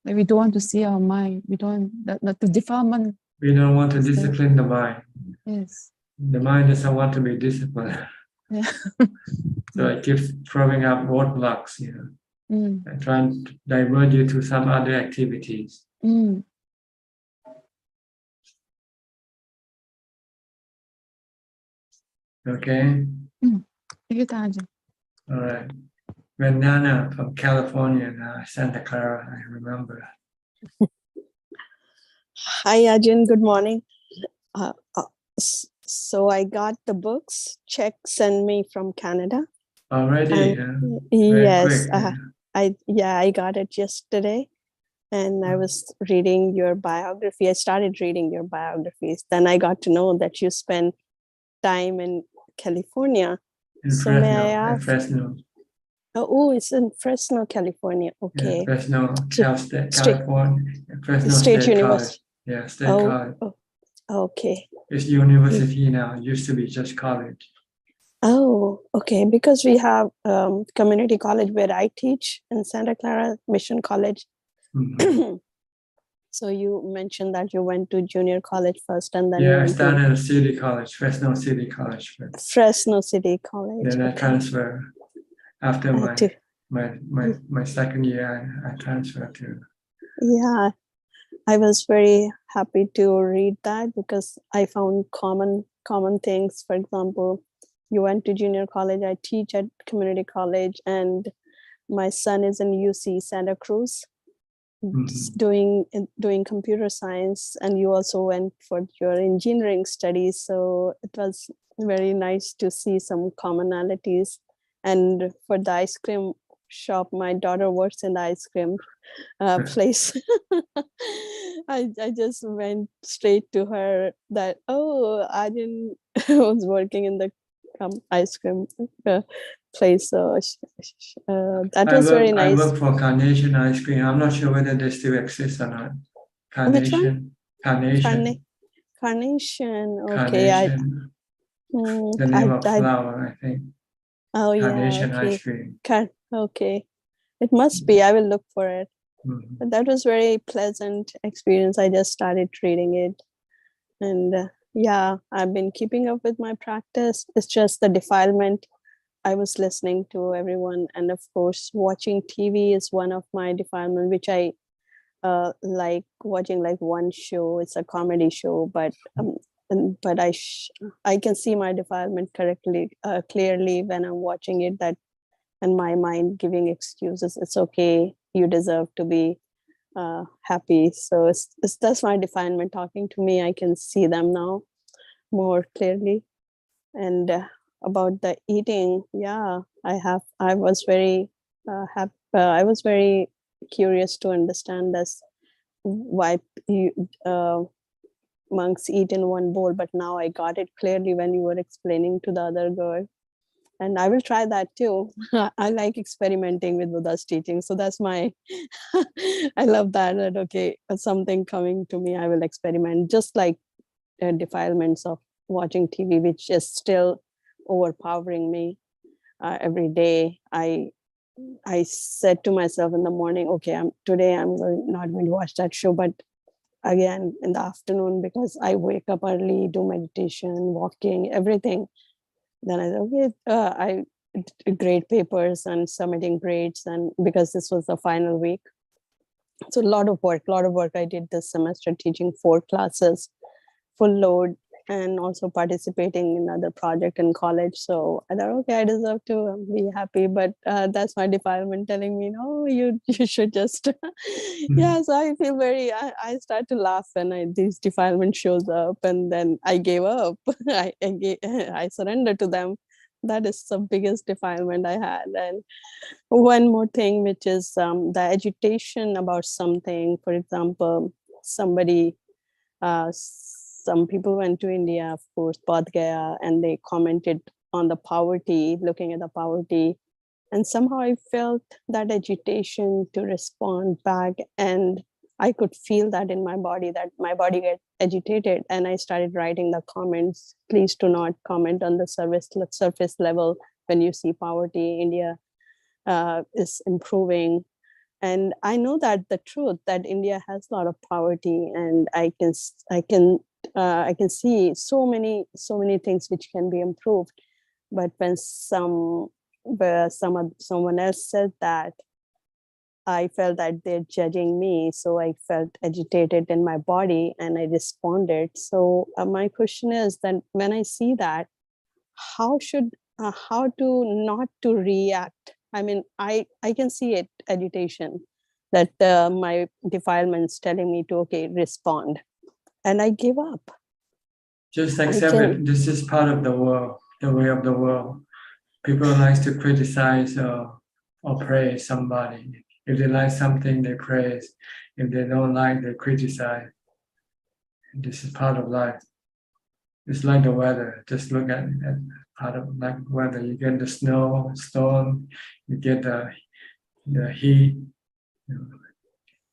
Like we don't want to see our mind. We don't the defilement We don't want to So- discipline the mind. Yes. The mind doesn't want to be disciplined. Yeah. So it keeps throwing up roadblocks, Mm, and trying to divert you to some other activities. mm. Okay? Thank you, Ajahn. All right. Vandana from California now, Santa Clara, I remember. Hi, Ajaan. Good morning. So I got the books. Check sent me from Canada. Already, very Yes, quick. I got it yesterday, and I was reading your biography. I started reading your biographies. Then I got to know that you spent time in California. In So Fresno, may I in ask? Fresno. Oh, it's in Fresno, California. Yeah, Okay. Fresno, So- Cal State, State- California, Fresno State State College. University. Yeah, State Oh, College. okay. It's university now. It used to be just college. Oh, okay. Because we have community college where I teach in Santa Clara Mission College. Mhm. So you mentioned that you went to junior college first, and then you Yeah, I went to started at City College, Fresno City College. First. Fresno City College. Then I Okay. transferred after To- my second year. I transferred to. yeah, I was very happy to read that because I found common things. For example, you went to junior college. I teach at community college, and my son is in UC Santa Cruz doing computer science, and you also went for your engineering studies. So it was very nice to see some commonalities. And for the ice cream shop, my daughter works in the ice cream place. I just went straight to her that, oh, I didn't was working in the ice cream place. So that was very I nice. work for Carnation Ice Cream. I'm not sure whether they still exist or not. Which one? Carnation. Carnation. Okay, Carnation. The name of flower, I think. Oh yeah. Carnation Okay. Ice Cream. Okay. It must be. I will look for it. Mhm. But that was very pleasant experience. I just started reading it, and yeah, I've been keeping up with my practice. It's just the defilement. I was listening to everyone, and of course, watching TV is one of my defilement, which I like watching like one show. It's a comedy show, but I can see my defilement clearly when I'm watching it. That and my mind giving excuses. It's okay. You deserve to be happy. So that's my defilement talking to me. I can see them now more clearly. And about the eating, yeah, I was very happy. I was very curious to understand this why monks eat in one bowl, but now I got it clearly when you were explaining to the other girl. And I will try that too. I like experimenting with Buddha's teaching. So that's my, I love that, okay, something coming to me, I will experiment, just like defilements of watching TV, which is still overpowering me every day. I said to myself in the morning, okay, today I'm not going to watch that show, but again in the afternoon, because I wake up early, do meditation, walking, everything. Then I said, okay, I grade papers and submitting grades, and because this was the final week. So a lot of work I did this semester, teaching 4 classes, full load, and also participating in other project in college. So I thought, okay, I deserve to be happy, but that's my defilement telling me, no, you should just, yeah. So I feel I start to laugh when this defilement shows up, and then I gave up. I surrendered to them. That is the biggest defilement I had. And one more thing, which is the agitation about something. For example, some people went to India, of course, Bodh Gaya, and they commented on the poverty, looking at the poverty. And somehow I felt that agitation to respond back. And I could feel that in my body, that my body get agitated. And I started writing the comments. Please do not comment on the surface level when you see poverty. India is improving. and I know that the truth that India has a lot of poverty, and I can see so many things which can be improved. But when someone else said that, I felt that they're judging me, so I felt agitated in my body and I responded. So my question is that when I see that, how to not to react? I mean, I can see it, agitation, that my defilement's telling me to, okay, respond. And I give up. Just accept it. This is part of the world, the way of the world. People like to criticize or praise somebody. If they like something, they praise. If they don't like, they criticize. This is part of life. It's like the weather. Just look at part of like weather. You get the snow, storm, you get the heat.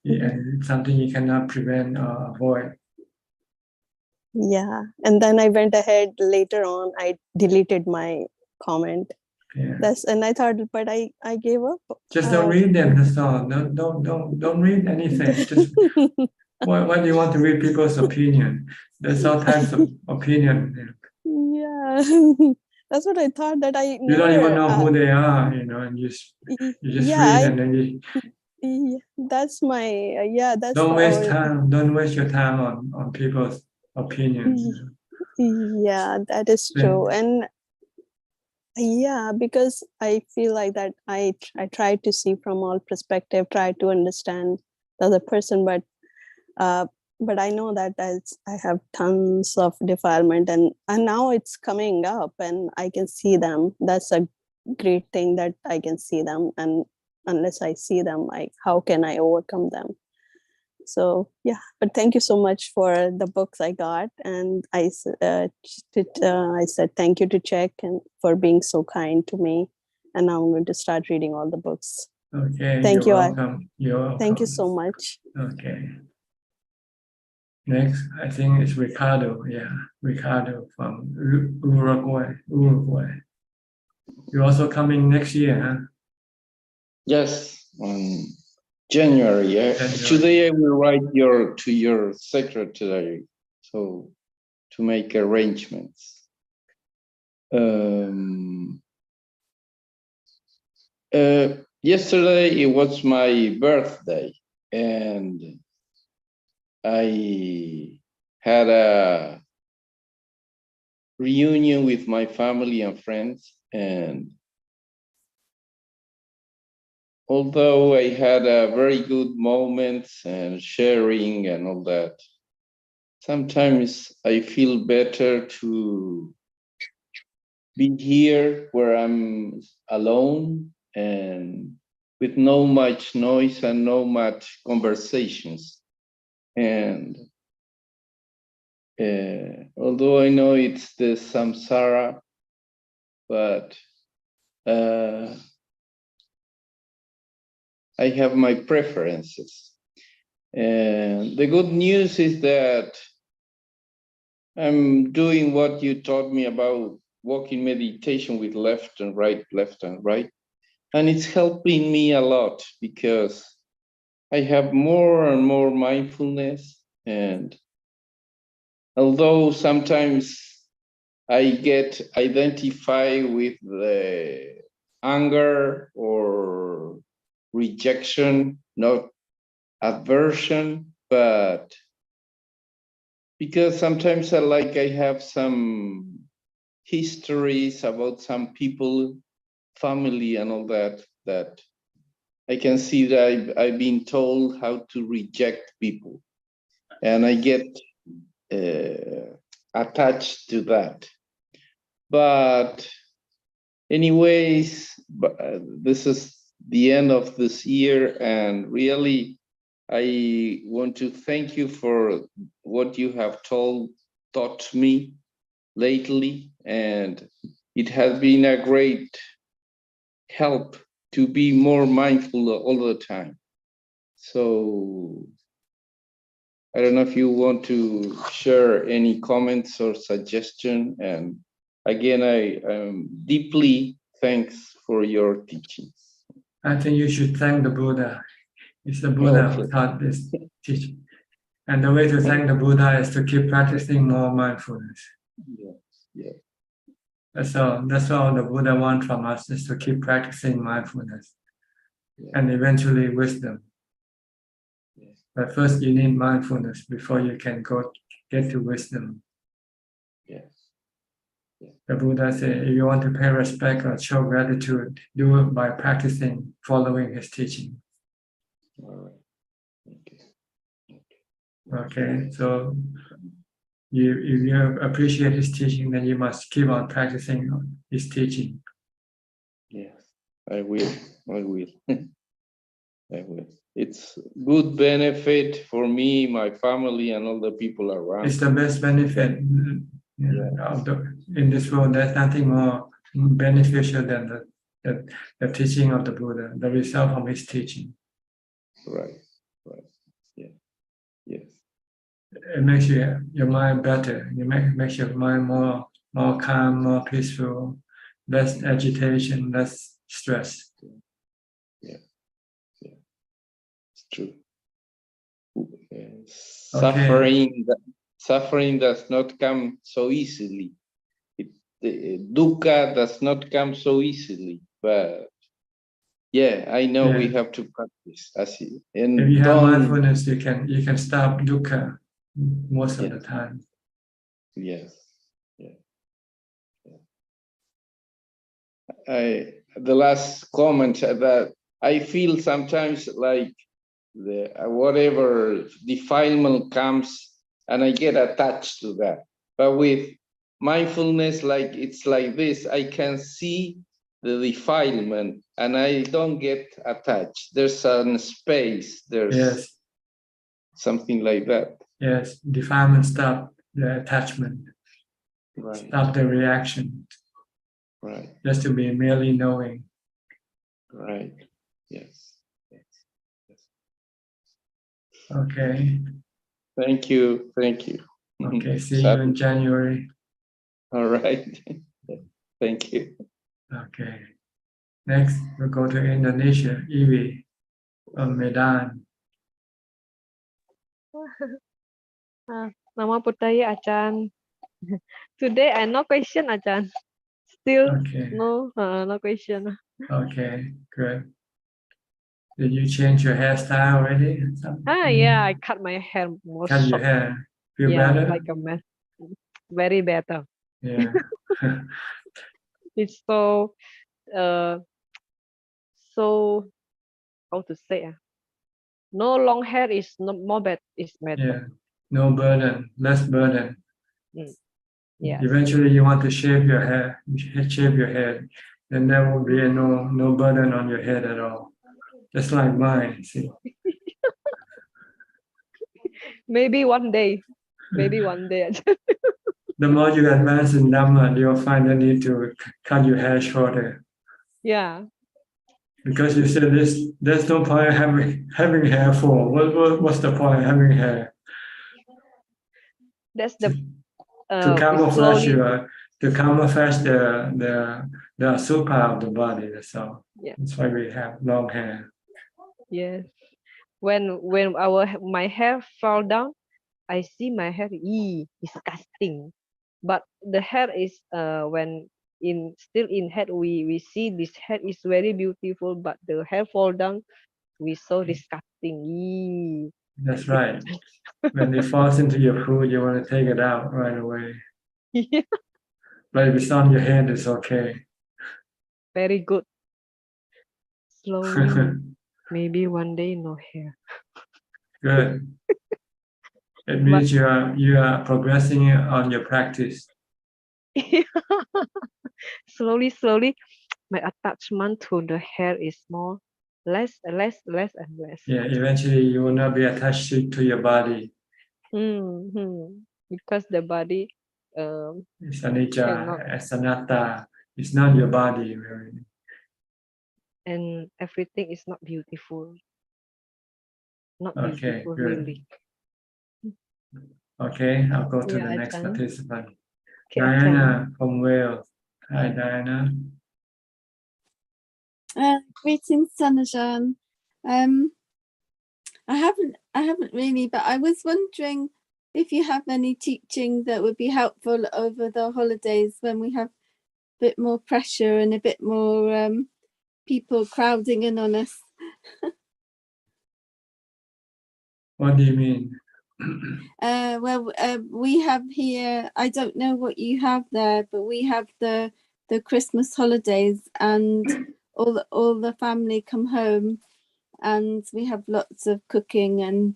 And something you cannot prevent or avoid. Yeah, and then I went ahead later on. I deleted my comment. Yeah. And I thought, but I gave up. Just don't read them. That's all. Don't read anything. Just why do you want to read people's opinion? There's all types of opinion. Yeah, that's what I thought. That I You don't even know who they are, and you just read and then that's my that's don't waste time. Don't waste your time on people's opinions. Yeah, that is true. And yeah, because I feel like that I try to see from all perspective, try to understand the other person, but I know that I have tons of defilement, and now it's coming up and I can see them. That's a great thing that I can see them, and unless I see them, like, how can I overcome them? So yeah, but thank you so much for the books I got, and I said thank you to Czech and for being so kind to me, and now I'm going to start reading all the books. Okay, thank you're you. Welcome. You're welcome. Thank you so much. Okay. Next, I think it's Ricardo. Yeah, Ricardo from Uruguay. You're also coming next year, huh? Yes, on January. Today I will write to your secretary, so to make arrangements. Yesterday it was my birthday, and I had a reunion with my family and friends, and although I had a very good moments and sharing and all that, sometimes I feel better to be here where I'm alone and with no much noise and no much conversations. And although I know it's the samsara, but I have my preferences. And the good news is that I'm doing what you taught me about walking meditation with left and right. And it's helping me a lot because I have more and more mindfulness. And although sometimes I get identified with the anger or rejection, not aversion, but because sometimes I have some histories about some people, family and all that, that I can see that I've been told how to reject people. And I get attached to that. But anyways, this is the end of this year, and really I want to thank you for what you have taught me lately, and it has been a great help to be more mindful all the time. So I don't know if you want to share any comments or suggestion. And again, I am deeply thanks for your teachings. I think you should thank the Buddha. It's the Buddha who Okay. taught this teaching. And the way to thank the Buddha is to keep practicing more mindfulness. Yes. Yes. That's all the Buddha wants from us, is to keep practicing mindfulness and eventually wisdom. But first you need mindfulness before you can get to wisdom. Yes. The Buddha said, if you want to pay respect or show gratitude, do it by practicing, following his teaching. All right. Okay, so if you appreciate his teaching, then you must keep on practicing his teaching. Yes, I will. I will. I will. It's good benefit for me, my family, and all the people around. It's the best benefit in this world. There's nothing more beneficial than the teaching of the Buddha, the result from his teaching. Right. Right. Yeah. Yes. It makes your mind better. It makes your mind more calm, more peaceful, less agitation, less stress. Yeah. Yeah. It's true. Suffering, suffering does not come so easily. Dukkha does not come so easily, but yeah, I know we have to practice. And if you have mindfulness, you can stop dukkha most of the time. Yes. Yeah. The last comment that I feel sometimes like whatever defilement comes and I get attached to that. But with mindfulness, like it's like this, I can see the defilement and I don't get attached. There's some space, there's something like that. Yes, defilement stop the attachment, stop the reaction. Right. Just to be merely knowing. Right. Yes. Okay. Thank you. Thank you. Okay, see you in January. All right. Thank you. Okay. Next, we'll go to Indonesia, Iwi from Medan. Nama Putaya Ajaan. Today I no question Ajaan. Still no question. Okay, good. Did you change your hairstyle already? Yeah, I cut my hair more Cut your short. hair. Feel better? Like a man. Very better. Yeah. It's so how to say? No long hair is more better. Is better. Yeah. No burden, less burden. Yes. Eventually, you want to shave your hair, shave your head, then there will be no burden on your head at all. Just like mine. See. Maybe one day. Maybe one day. The more you advance in Dhamma, you'll find the need to cut your hair shorter. Yeah. Because you said there's no point having hair for. What's the point of having hair? That's the To camouflage the asukha of the body. That's all. Yeah. That's why we have long hair. Yes. When my hair fall down, I see my hair disgusting. But the hair is when still in head we see this hair is very beautiful, but the hair fall down, we so disgusting. That's right. When it falls into your food, you want to take it out right away. Yeah. But if it's on your head, it's okay. Very good. Slowly, maybe one day no hair. Good. It means you are progressing on your practice. Slowly, my attachment to the hair is less and less. Yeah, eventually you will not be attached to your body. Because the body it's anicca, it's anatta. It's not your body, really. And everything is not beautiful. Not beautiful, good. really. Okay, I'll go to the next Ajaan. participant. Okay, Diana from Wales. Hi, Diana. Greetings, Ajaan. I haven't really, but I was wondering if you have any teaching that would be helpful over the holidays when we have a bit more pressure and a bit more people crowding in on us. What do you mean? We have here, I don't know what you have there, but we have the Christmas holidays, and all the family come home, and we have lots of cooking and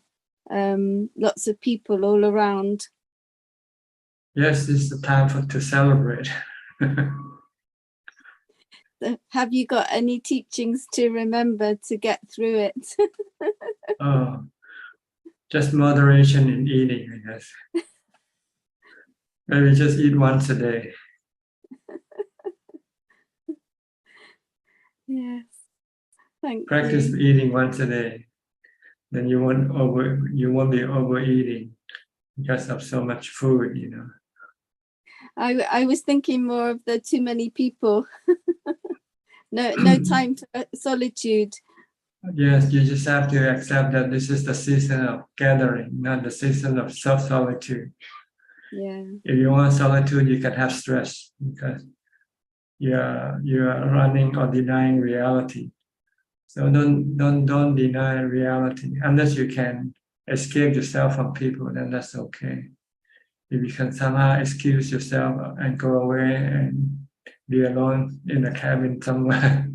lots of people all around. Yes, it's the time to celebrate. Have you got any teachings to remember to get through it? Just moderation in eating, I guess. Maybe just eat once a day. Yes. Thank Practice you. eating once a day. Then you won't be overeating because of so much food, you know. I was thinking more of the too many people. No time for solitude. Yes, you just have to accept that this is the season of gathering, not the season of solitude. Yeah. If you want solitude, you can have stress because you are running or denying reality. So don't deny reality unless you can escape yourself from people. Then that's okay. If you can somehow excuse yourself and go away and be alone in a cabin somewhere.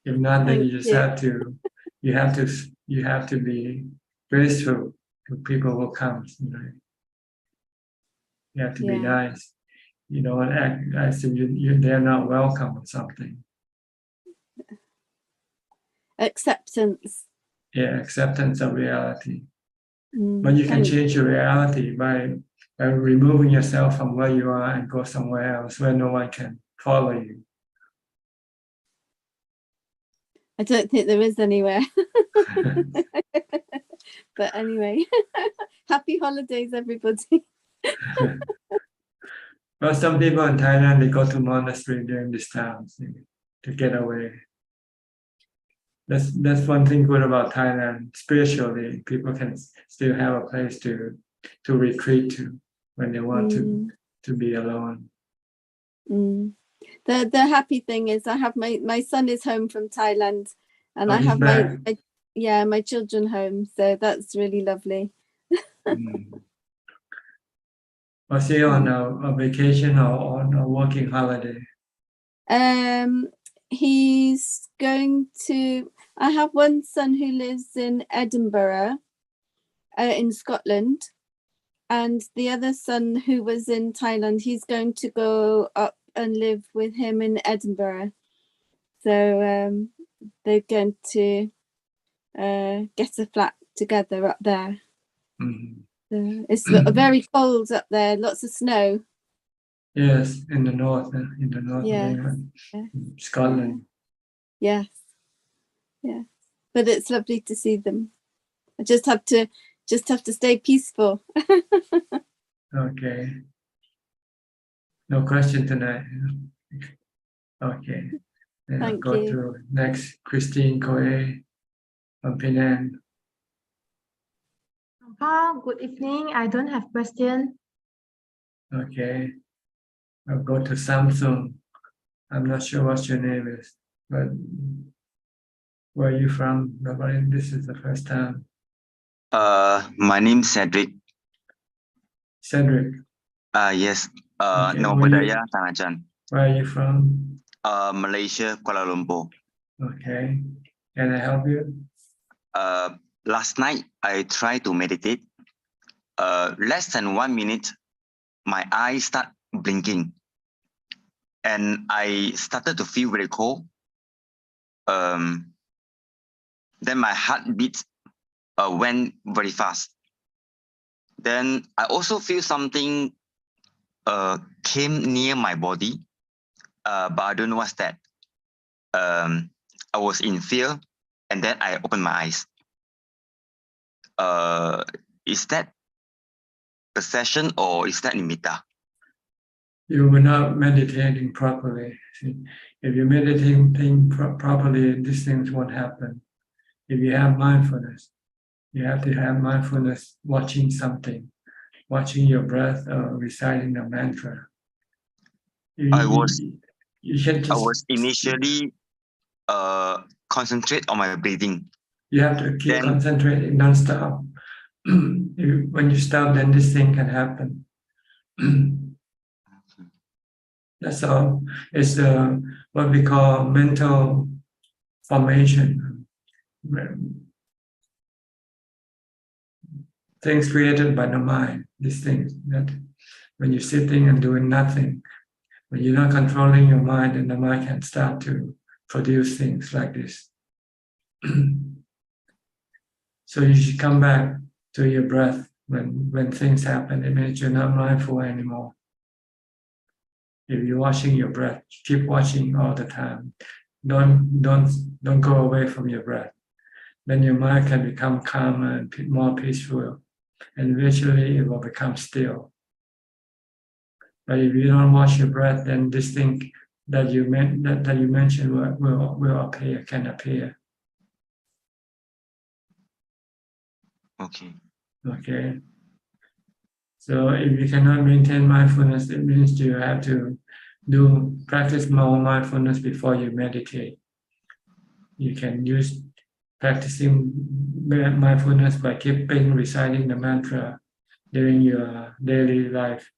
If not, then you just have to. You have to be graceful to people who come. You know, you have to be nice. You know, and act as if they're not welcome or something. Acceptance. Yeah, acceptance of reality. But you can change your reality by removing yourself from where you are and go somewhere else where no one can follow you. I don't think there is anywhere. But anyway, happy holidays, everybody. Well, some people in Thailand, they go to monastery during this time to get away. That's one thing good about Thailand. Spiritually, people can still have a place to retreat to when they want to be alone. The happy thing is I have my son is home from Thailand, and I he's have back. my children home, so that's really lovely. Was he on a vacation or on a working holiday? He's going to. I have one son who lives in Edinburgh, in Scotland, and the other son who was in Thailand. He's going to go up and live with him in Edinburgh. So they're going to get a flat together up there. It's very cold up there, lots of snow. Yes, in the north of England, Scotland. Yes, but it's lovely to see them. I just have to stay peaceful. Okay. No question tonight. Okay. Then I'll go to next, Christine Coe from Penang. Good evening. I don't have question. Okay. I'll go to Samsung. I'm not sure what your name is, but where are you from? Nobody, this is the first time. My name is Cedric. Cedric. Yes. Okay, No, Budaya, Ajaan. Where are you from? Malaysia, Kuala Lumpur. Okay. Can I help you? Last night I tried to meditate. Less than 1 minute, my eyes start blinking, and I started to feel very cold. Then my heartbeat went very fast. Then I also feel something came near my body, but I don't know what's that. I was in fear, and then I opened my eyes. Is that possession or is that nimitta? You were not meditating properly. See, if you're meditating properly, these things won't happen. If you have mindfulness, you have to have mindfulness watching something, watching your breath or reciting a mantra. I was You should just, initially concentrate on my breathing. you have to keep Then concentrating non-stop. When you stop, then this thing can happen. That's all. It's what we call mental formation. Things created by the mind. These things that when you're sitting and doing nothing, when you're not controlling your mind, then the mind can start to produce things like this. So you should come back to your breath when things happen. It means you're not mindful anymore. If you're watching your breath, keep watching all the time. Don't go away from your breath. Then your mind can become calmer and more peaceful, and eventually it will become still. But if you don't watch your breath, then this thing that you mentioned will appear, can appear. okay. Okay. So if you cannot maintain mindfulness, it means you have to practice more mindfulness before you meditate. You can use practicing mindfulness by reciting the mantra during your daily life,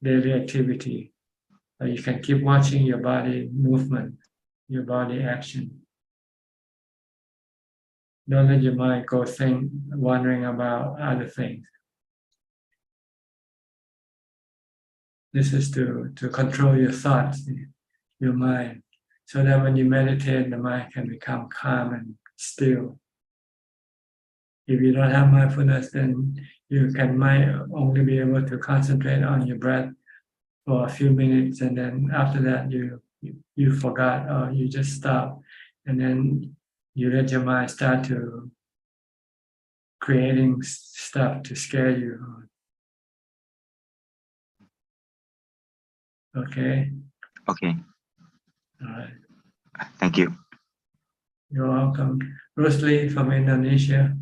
daily activity. Or you can keep watching your body movement, your body action. Don't let your mind go wandering about other things. This is to control your thoughts, your mind, so that when you meditate, the mind can become calm and still. If you don't have mindfulness, then you might only be able to concentrate on your breath for a few minutes, and then after that you forgot, or you just stop, and then you let your mind start to creating stuff to scare you. Okay. Okay. All right. Thank you. You're welcome. Rosli from Indonesia.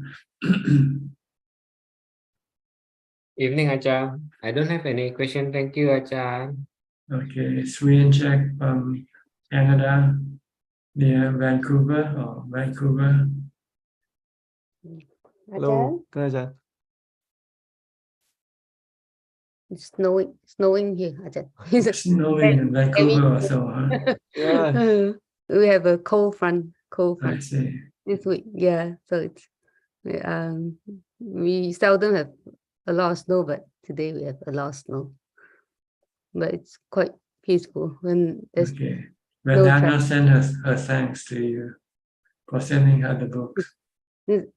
Evening, Ajaan. I don't have any question. Thank you, Ajaan. Okay, Sweden Czech from Canada, near Vancouver or Vancouver. Hello, Ajaan. It's snowing here, Ajahn. It's snowing in Vancouver also, huh? Yeah. We have a cold front I see. this week. Yeah, so it's we seldom have a lot of snow, but today we have a lot of snow. But it's quite peaceful when there's Okay. no Vandana traffic. sent her thanks to you for sending her the books. It's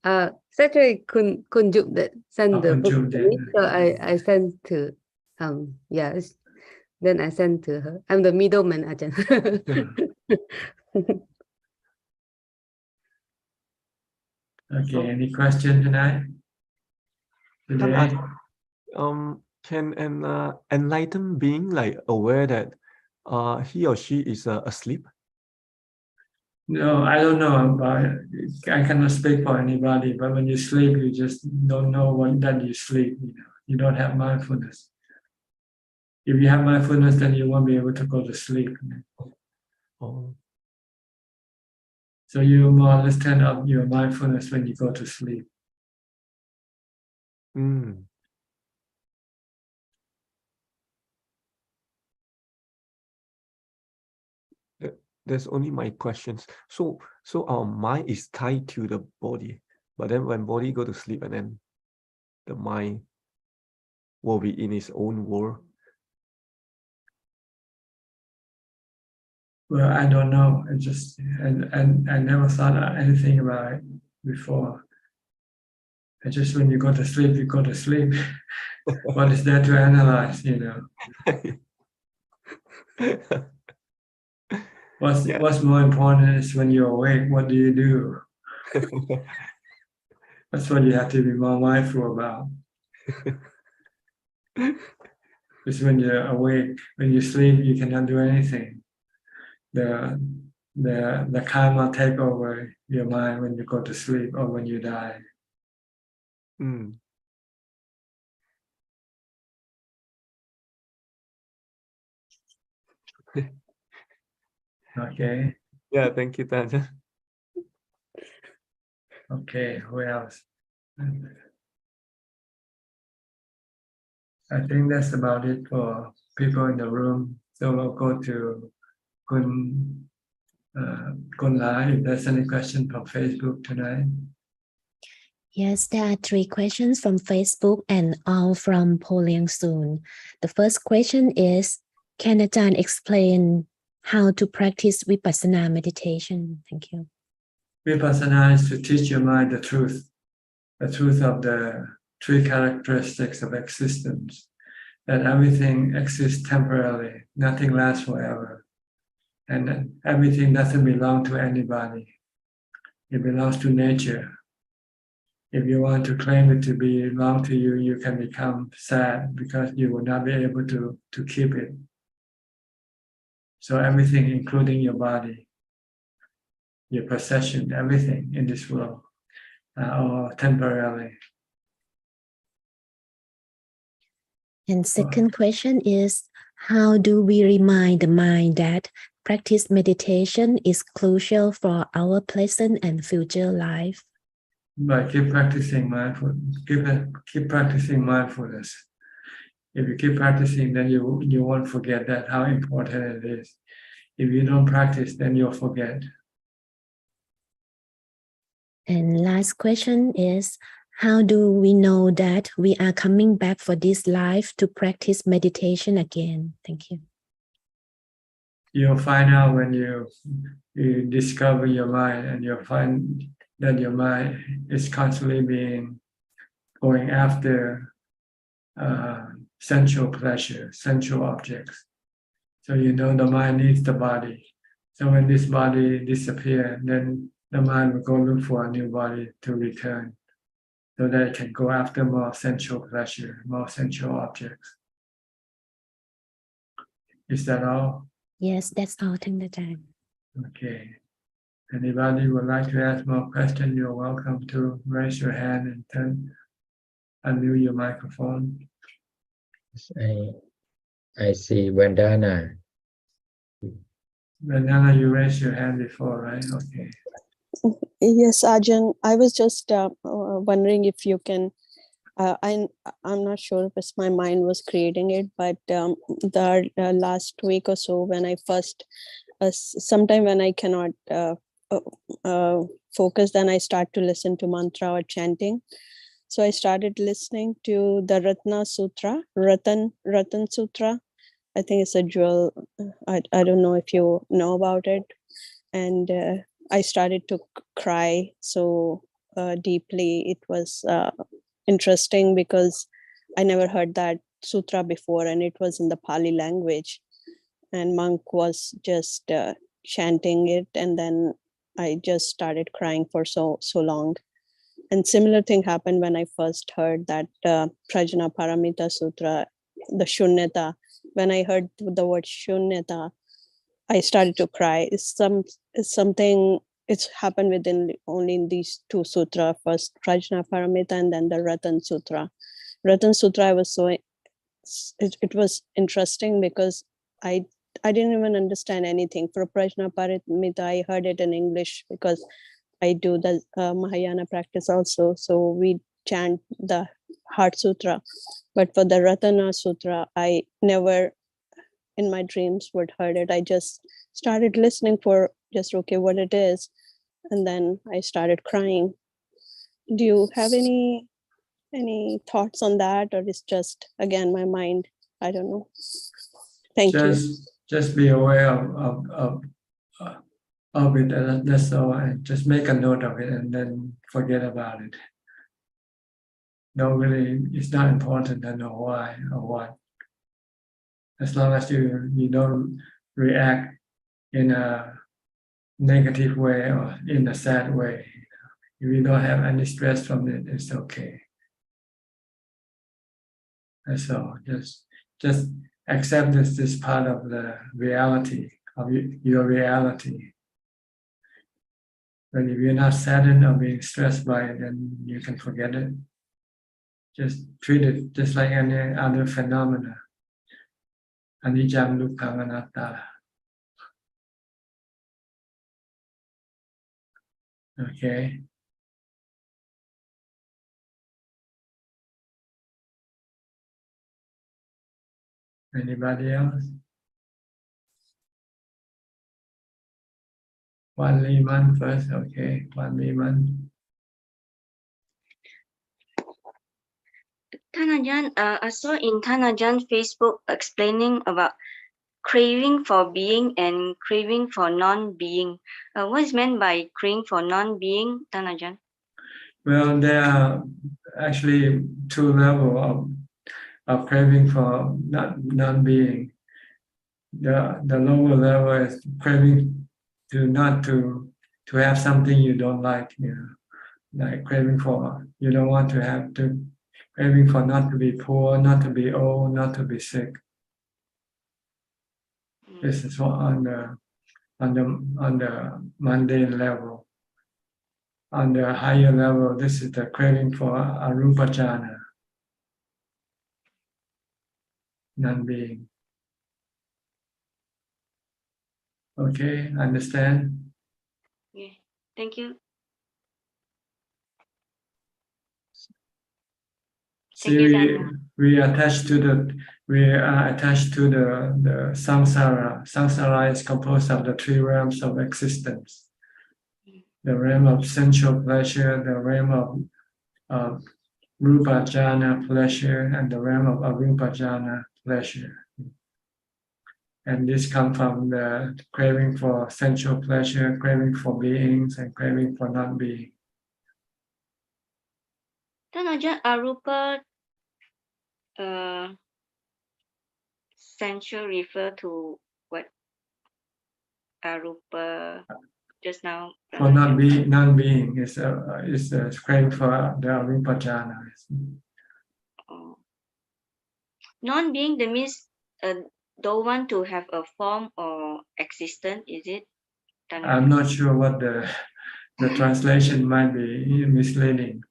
actually Kun Jup that sent the Kun book Jup to did. me, so I sent to then I sent to her. I'm the middleman, Ajahn. Okay, any question tonight? Today? Can an enlightened being like aware that he or she is asleep? No, I don't know about it. I cannot speak for anybody, but when you sleep, you just don't know that you sleep. You don't have mindfulness. If you have mindfulness, then you won't be able to go to sleep. Oh. So you more or less turn up your mindfulness when you go to sleep. That's only my questions. So our mind is tied to the body, but then when body go to sleep, and then the mind will be in its own world. Well, I don't know. And I never thought anything about it before. It's just when you go to sleep, you go to sleep. What is there to analyze, What's more important is when you're awake, what do you do? That's what you have to be more mindful about. Because when you're awake, when you sleep, you cannot do anything. The the karma take over your mind when you go to sleep or when you die. Mm. Okay. Yeah, thank you, Tanja. Okay, who else? I think that's about it for people in the room. So we'll go to Kun Lai, if there's any question from Facebook tonight. Yes, there are 3 questions from Facebook and all from polling soon. The first question is, can Ajaan explain how to practice Vipassana meditation? Thank you. Vipassana is to teach your mind the truth of the 3 characteristics of existence, that everything exists temporarily, nothing lasts forever, and that everything doesn't belong to anybody. It belongs to nature. If you want to claim it to belong to you, you can become sad because you will not be able to keep it. So everything, including your body, your possession, everything in this world, are temporarily. And second question is, how do we remind the mind that practice meditation is crucial for our present and future life? By keep practicing mindfulness, keep practicing mindfulness. If you keep practicing, then you won't forget that how important it is. If you don't practice, then you'll forget. And last question is, how do we know that we are coming back for this life to practice meditation again? Thank you. You'll find out when you discover your mind, and you'll find that your mind is constantly going after sensual pleasure, sensual objects. So you know the mind needs the body. So when this body disappears, then the mind will go look for a new body to return, so that it can go after more sensual pleasure, more sensual objects. Is that all? Yes, that's all. Thank you, Ajaan. Okay. Anybody would like to ask more questions, you're welcome to raise your hand and unmute your microphone. I see Vandana. Vandana, you raised your hand before, right? Okay. Yes, Ajaan, I was just wondering if you can, I'm not sure if my mind was creating it, but the last week or so when I first, sometime when I cannot focus, then I start to listen to mantra or chanting. So I started listening to the Ratan Sutra. I think it's a jewel. I don't know if you know about it. And I started to cry so deeply. It was interesting because I never heard that sutra before, and it was in the Pali language. And monk was just chanting it, and then I just started crying for so long. And similar thing happened when I first heard that Prajna Paramita Sutra, the Shunyata. When I heard the word Shunyata, I started to cry. It's something. It's happened within only in these 2 sutra. First Prajna Paramita, and then the Ratan Sutra. Ratan Sutra, I was so it was interesting because I didn't even understand anything. For Prajna Paramita, I heard it in English because I do the Mahayana practice also. So we chant the Heart Sutra. But for the Ratana Sutra, I never in my dreams would heard it. I just started listening for just okay what it is, and then I started crying. Do you have any thoughts on that, or is just again my mind? I don't know. Thank you. Just be aware of it. That's all, and just make a note of it, and then forget about it. Don't really. It's not important to know why or what. As long as you don't react in a negative way or in a sad way. If you don't have any stress from it, it's okay. That's all. Just accept this part of the reality of your reality. But if you're not saddened or being stressed by it, then you can forget it. Just treat it just like any other phenomena. Anicca dukkha anatta. Okay. Anybody else? One Lehman first, okay. One Lehman. Ajaan, I saw in Ajaan Facebook explaining about craving for being and craving for non-being. What is meant by craving for non-being, Ajaan? Well, there are actually two levels of craving for non-being. The lower level is craving to have something you don't like, like craving for you don't want to have to, craving for not to be poor, not to be old, not to be sick. This is what on the mundane level. On the higher level, this is the craving for arupa jhana, non-being. Okay, understand? Yeah, thank you. See, we are attached to the samsara. Samsara is composed of the three realms of existence: the realm of sensual pleasure, the realm of rupa jhana pleasure, and the realm of arupa jhana pleasure. And this comes from the craving for sensual pleasure, craving for beings, and craving for non-being. Ajaan, arupa sensual refer to what? Arupa just now. For non-being is craving for the arupa jhana. Non-being, that means don't want to have a form or existence, is it? I'm not sure what the translation might be misleading,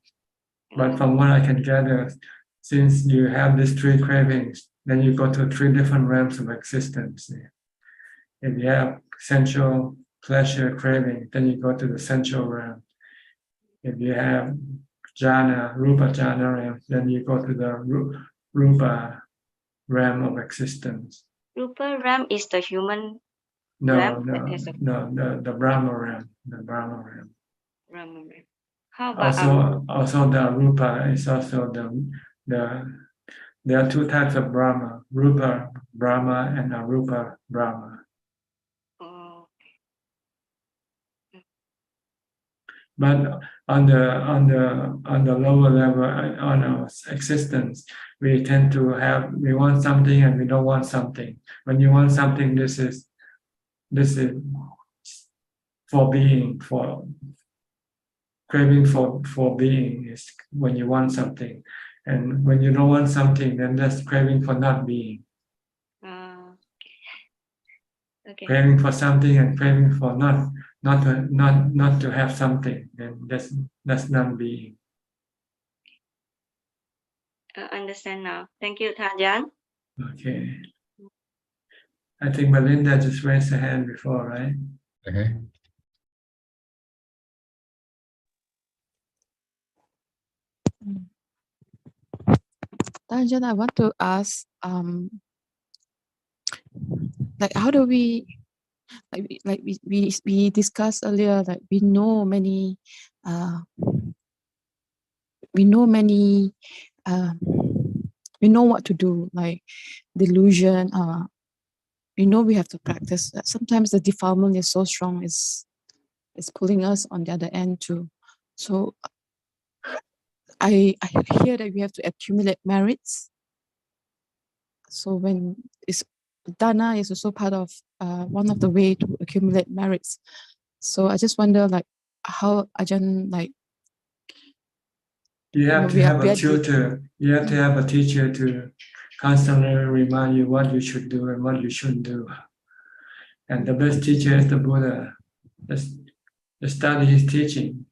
but from what I can gather, since you have these three cravings, then you go to three different realms of existence. If you have sensual pleasure craving, then you go to the sensual realm. If you have jhana, rupa jhana realm, then you go to the rupa realm of existence. Rupa realm is the human No, realm. the Brahma realm. The Brahma realm. Brahma realm. How about Also the rupa is also there are two types of Brahma: Rupa Brahma and Arupa Brahma. But on the lower level, on our existence, we tend to we want something and we don't want something. When you want something, this is for being, for craving for being is when you want something, and when you don't want something, then that's craving for not being. Okay. Craving for something and craving for not to have something, then that's not being. Understand now. Thank you, Ajaan. Okay. I think Melinda just raised her hand before, right? Ajaan, I want to ask, like, how do we, we discussed earlier, like we know many, we know what to do, like delusion. We know we have to practice. Sometimes the defilement is so strong, it's pulling us on the other end too. So I hear that we have to accumulate merits. So when it's dana is also part of one of the way to accumulate merits. So I just wonder, like, how Ajaan, like, you have to have a tutor. You have to have a teacher to constantly remind you what you should do and what you shouldn't do. And the best teacher is the Buddha. Just study his teaching.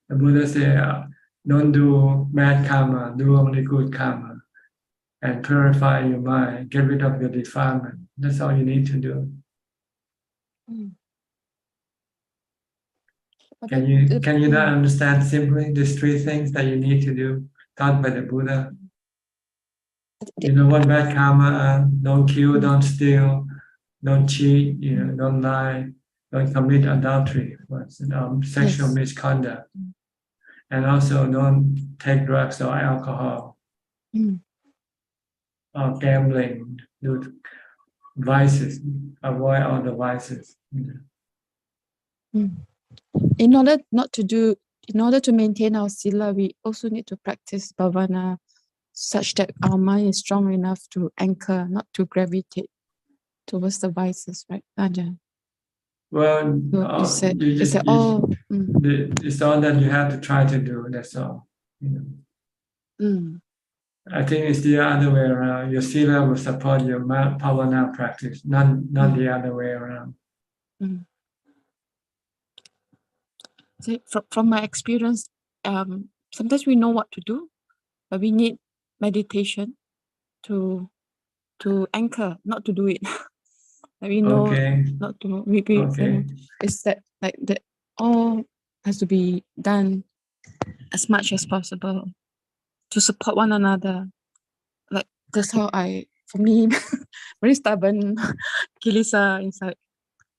The Buddha said, don't do bad karma, do only good karma. And purify your mind, get rid of your defilement. That's all you need to do. Can you not understand simply these three things that you need to do taught by the Buddha? You know what bad karma are? Don't kill, don't steal, don't cheat, don't lie, don't commit adultery, sexual misconduct, and also don't take drugs or alcohol or gambling, do vices, avoid all the vices. In order to maintain our sila, we also need to practice bhavana such that our mind is strong enough to anchor, not to gravitate towards the vices, right, Ajaan? Well, it's all that you have to try to do, that's all. I think it's the other way around. Your sila will support your bhavana practice, not the other way around. So from my experience, sometimes we know what to do, but we need meditation to anchor, not to do it. Like we know not to. It's that all has to be done as much as possible to support one another. Like that's how for me, very stubborn, kilesa inside.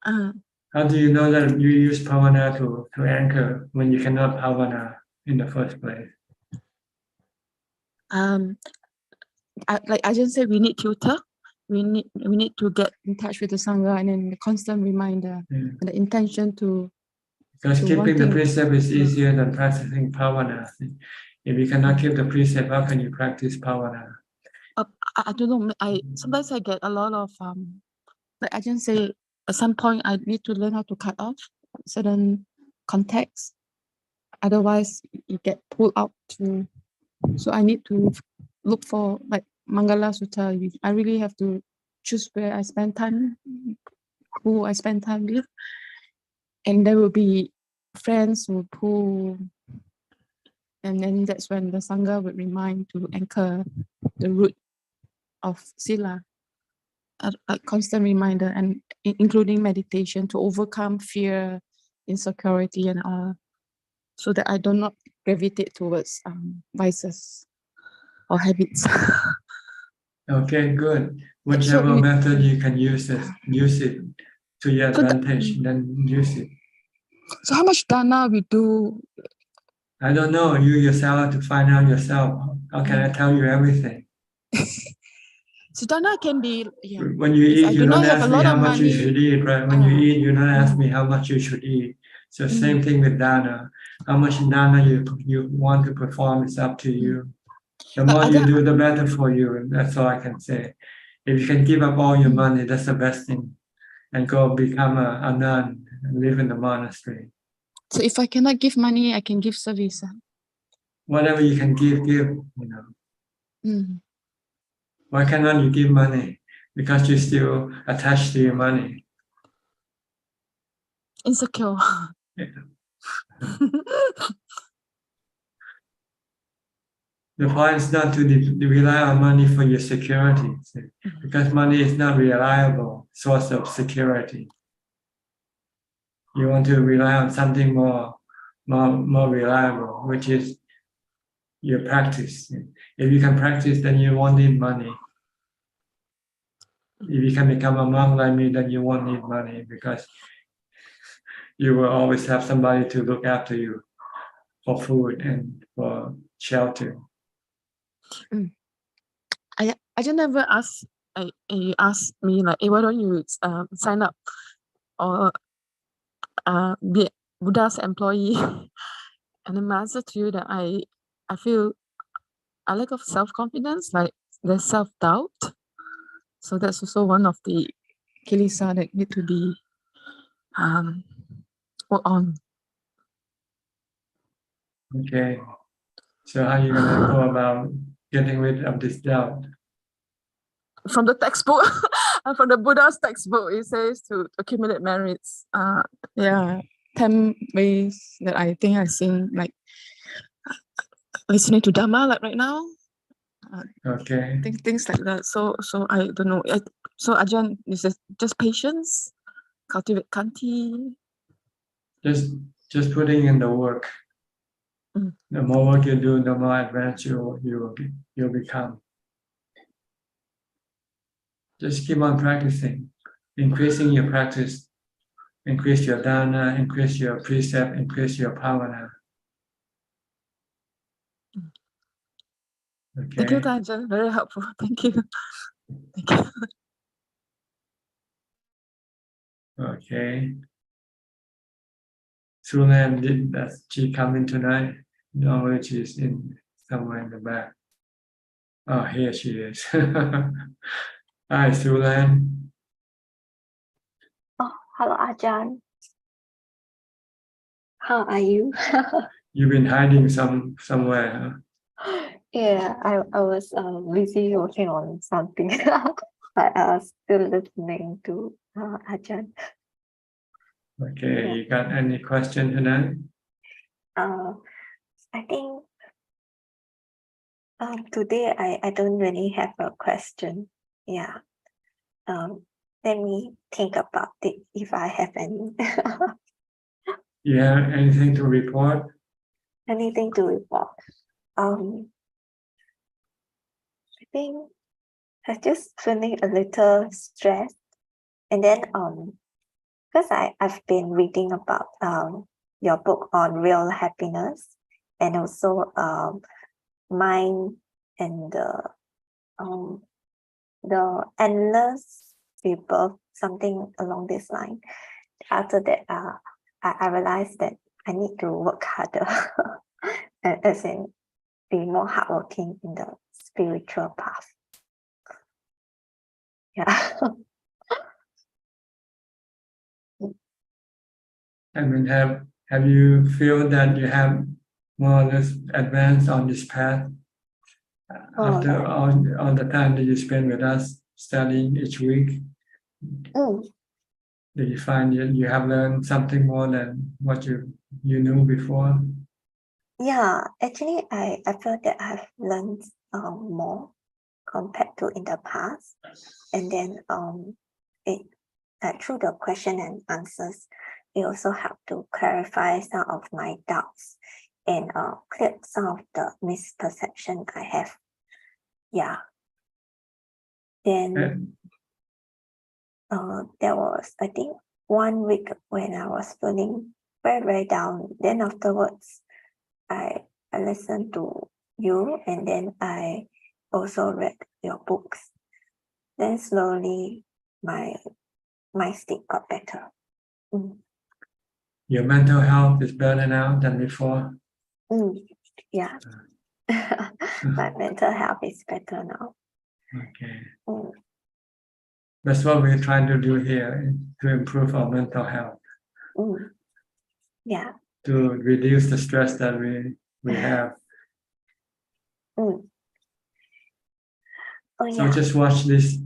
How do you know that you use bhavana to anchor when you cannot bhavana in the first place? Like Ajaan said, we need tutor. We need to get in touch with the sangha, and then the constant reminder, and the intention to. Because keeping the precept is easier than practicing bhavana. If you cannot keep the precept, how can you practice bhavana? I don't know. Sometimes I get a lot of like Ajaan say, at some point I need to learn how to cut off certain contexts. Otherwise, you get pulled out to. So I need to look for like Mangala Sutta. I really have to choose where I spend time, who I spend time with, and there will be friends who pull, and then that's when the sangha would remind to anchor the root of sila. A constant reminder, and including meditation to overcome fear, insecurity, and all, so that I do not gravitate towards vices or habits. Okay, good. Whichever method you can use it to your advantage, then use it. So how much dana we do? I don't know. You yourself have to find out yourself. How can I tell you everything? So dana can be, when you eat, you don't ask me how much you should eat, right? When you eat, you don't ask me how much you should eat. So same thing with dana. How much dana you want to perform is up to you. The more you do, the better for you. That's all I can say. If you can give up all your money, that's the best thing. And go become a nun and live in the monastery. So if I cannot give money, I can give service. Whatever you can give, Why cannot you give money? Because you're still attached to your money. Insecure. The point is not to rely on money for your security, because money is not reliable source of security. You want to rely on something more reliable, which is your practice. If you can practice, then you won't need money. If you can become a monk like me, then you won't need money, because you will always have somebody to look after you for food and for shelter. I just never ask. You asked me like, hey, why don't you sign up or be Buddha's employee? And the answer to you that I feel a lack of self-confidence, like there's self-doubt. So that's also one of the kilesa that need to be worked on. Okay. So how are you gonna go about getting rid of this doubt? From the textbook, from the Buddha's textbook, it says to accumulate merits. 10 ways that I think I've seen, like listening to Dharma, like right now. Okay. Things like that. So I don't know. So Ajahn, is it just patience, cultivate kanti? Just putting in the work. The more work you do, the more advanced you'll become. Just keep on practicing, increasing your practice, increase your dana, increase your precept, increase your bhavana. Okay. Thank you, Ajahn. Very helpful. Thank you. Thank you. Okay. Sulan, does she come in tonight? Normally she's in somewhere in the back. Oh, here she is. Hi, Sulan. Oh, hello, Ajahn. How are you? You've been hiding somewhere, huh? Yeah, I was busy working on something, but I was still listening to Ajahn. Okay, Yeah. you got any question tonight? I think today I don't really have a question. Yeah. Let me think about it if I have any. You have anything to report? Anything to report? I think I'm just feeling a little stressed, and then because I've been reading about your book on real happiness, and also mind and the endless rebirth, something along this line. After that, I realized that I need to work harder, as in be more hardworking in the spiritual path. Yeah. I mean, have you feel that you have more or less advanced on this path after all the time that you spend with us studying each week? Do you find that you have learned something more than what you knew before? Yeah, actually, I feel that I've learned more compared to in the past, and then through the question and answers, it also helped to clarify some of my doubts and clear some of the misperception I have. Yeah. Then there was, I think, 1 week when I was feeling very, very down. Then afterwards, I listened to you, and then I also read your books. Then slowly my state got better. Your mental health is better now than before? Yeah. My mental health is better now. Okay. That's what we're trying to do here, to improve our mental health. Yeah. To reduce the stress that we have. Oh, So yeah. just watch this.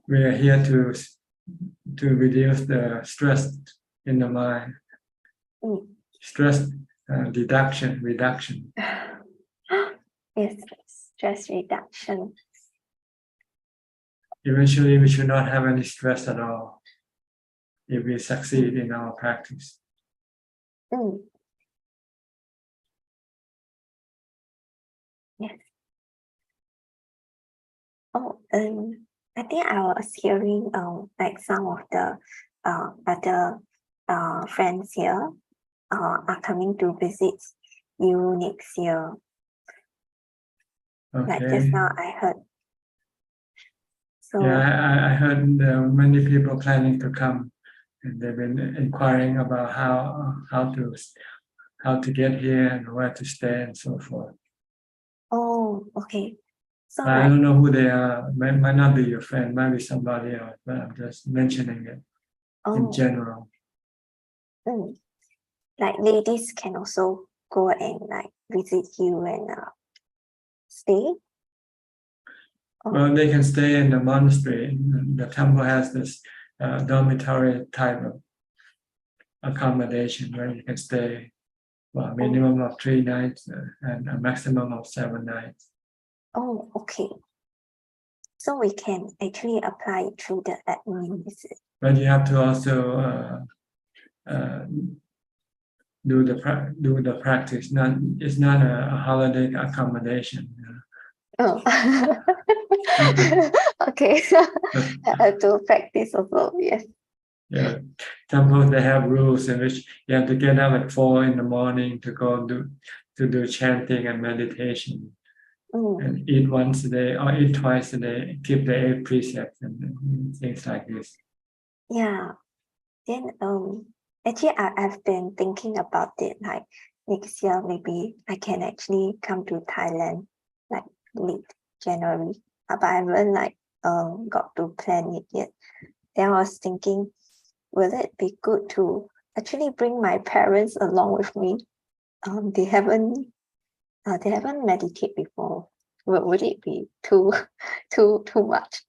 We are here to reduce the stress in the mind. Stress reduction. Yes, stress reduction. Eventually, we should not have any stress at all if we succeed in our practice. Yes. Oh, I think I was hearing like some of the other friends here are coming to visit you next year. Like just Okay. now I heard. So Yeah, I heard there are many people planning to come, and they've been inquiring about how to get here and where to stay and so forth. oh, okay. So I like don't know who they are. Might not be your friend, might be somebody else, but I'm just mentioning it in general. like ladies can also go and like visit you and stay. Well, they can stay in the monastery. The temple has this dormitory type of accommodation where you can stay for a minimum of 3 nights and a maximum of 7 nights. Oh, okay. So we can actually apply it through the admin, is it? But you have to also do the practice. It's not a holiday accommodation. Oh. Okay. I have to practice also, yes. Yeah, temples they have rules in which you have to get up at 4 in the morning to go do chanting and meditation, and eat once a day or eat twice a day, keep the 8 precepts and things like this. Yeah. Then actually I've been thinking about it, like next year maybe I can actually come to Thailand like late January. But I haven't like got to plan it yet. Then I was thinking, will it be good to actually bring my parents along with me? They haven't meditated before. Would it be too much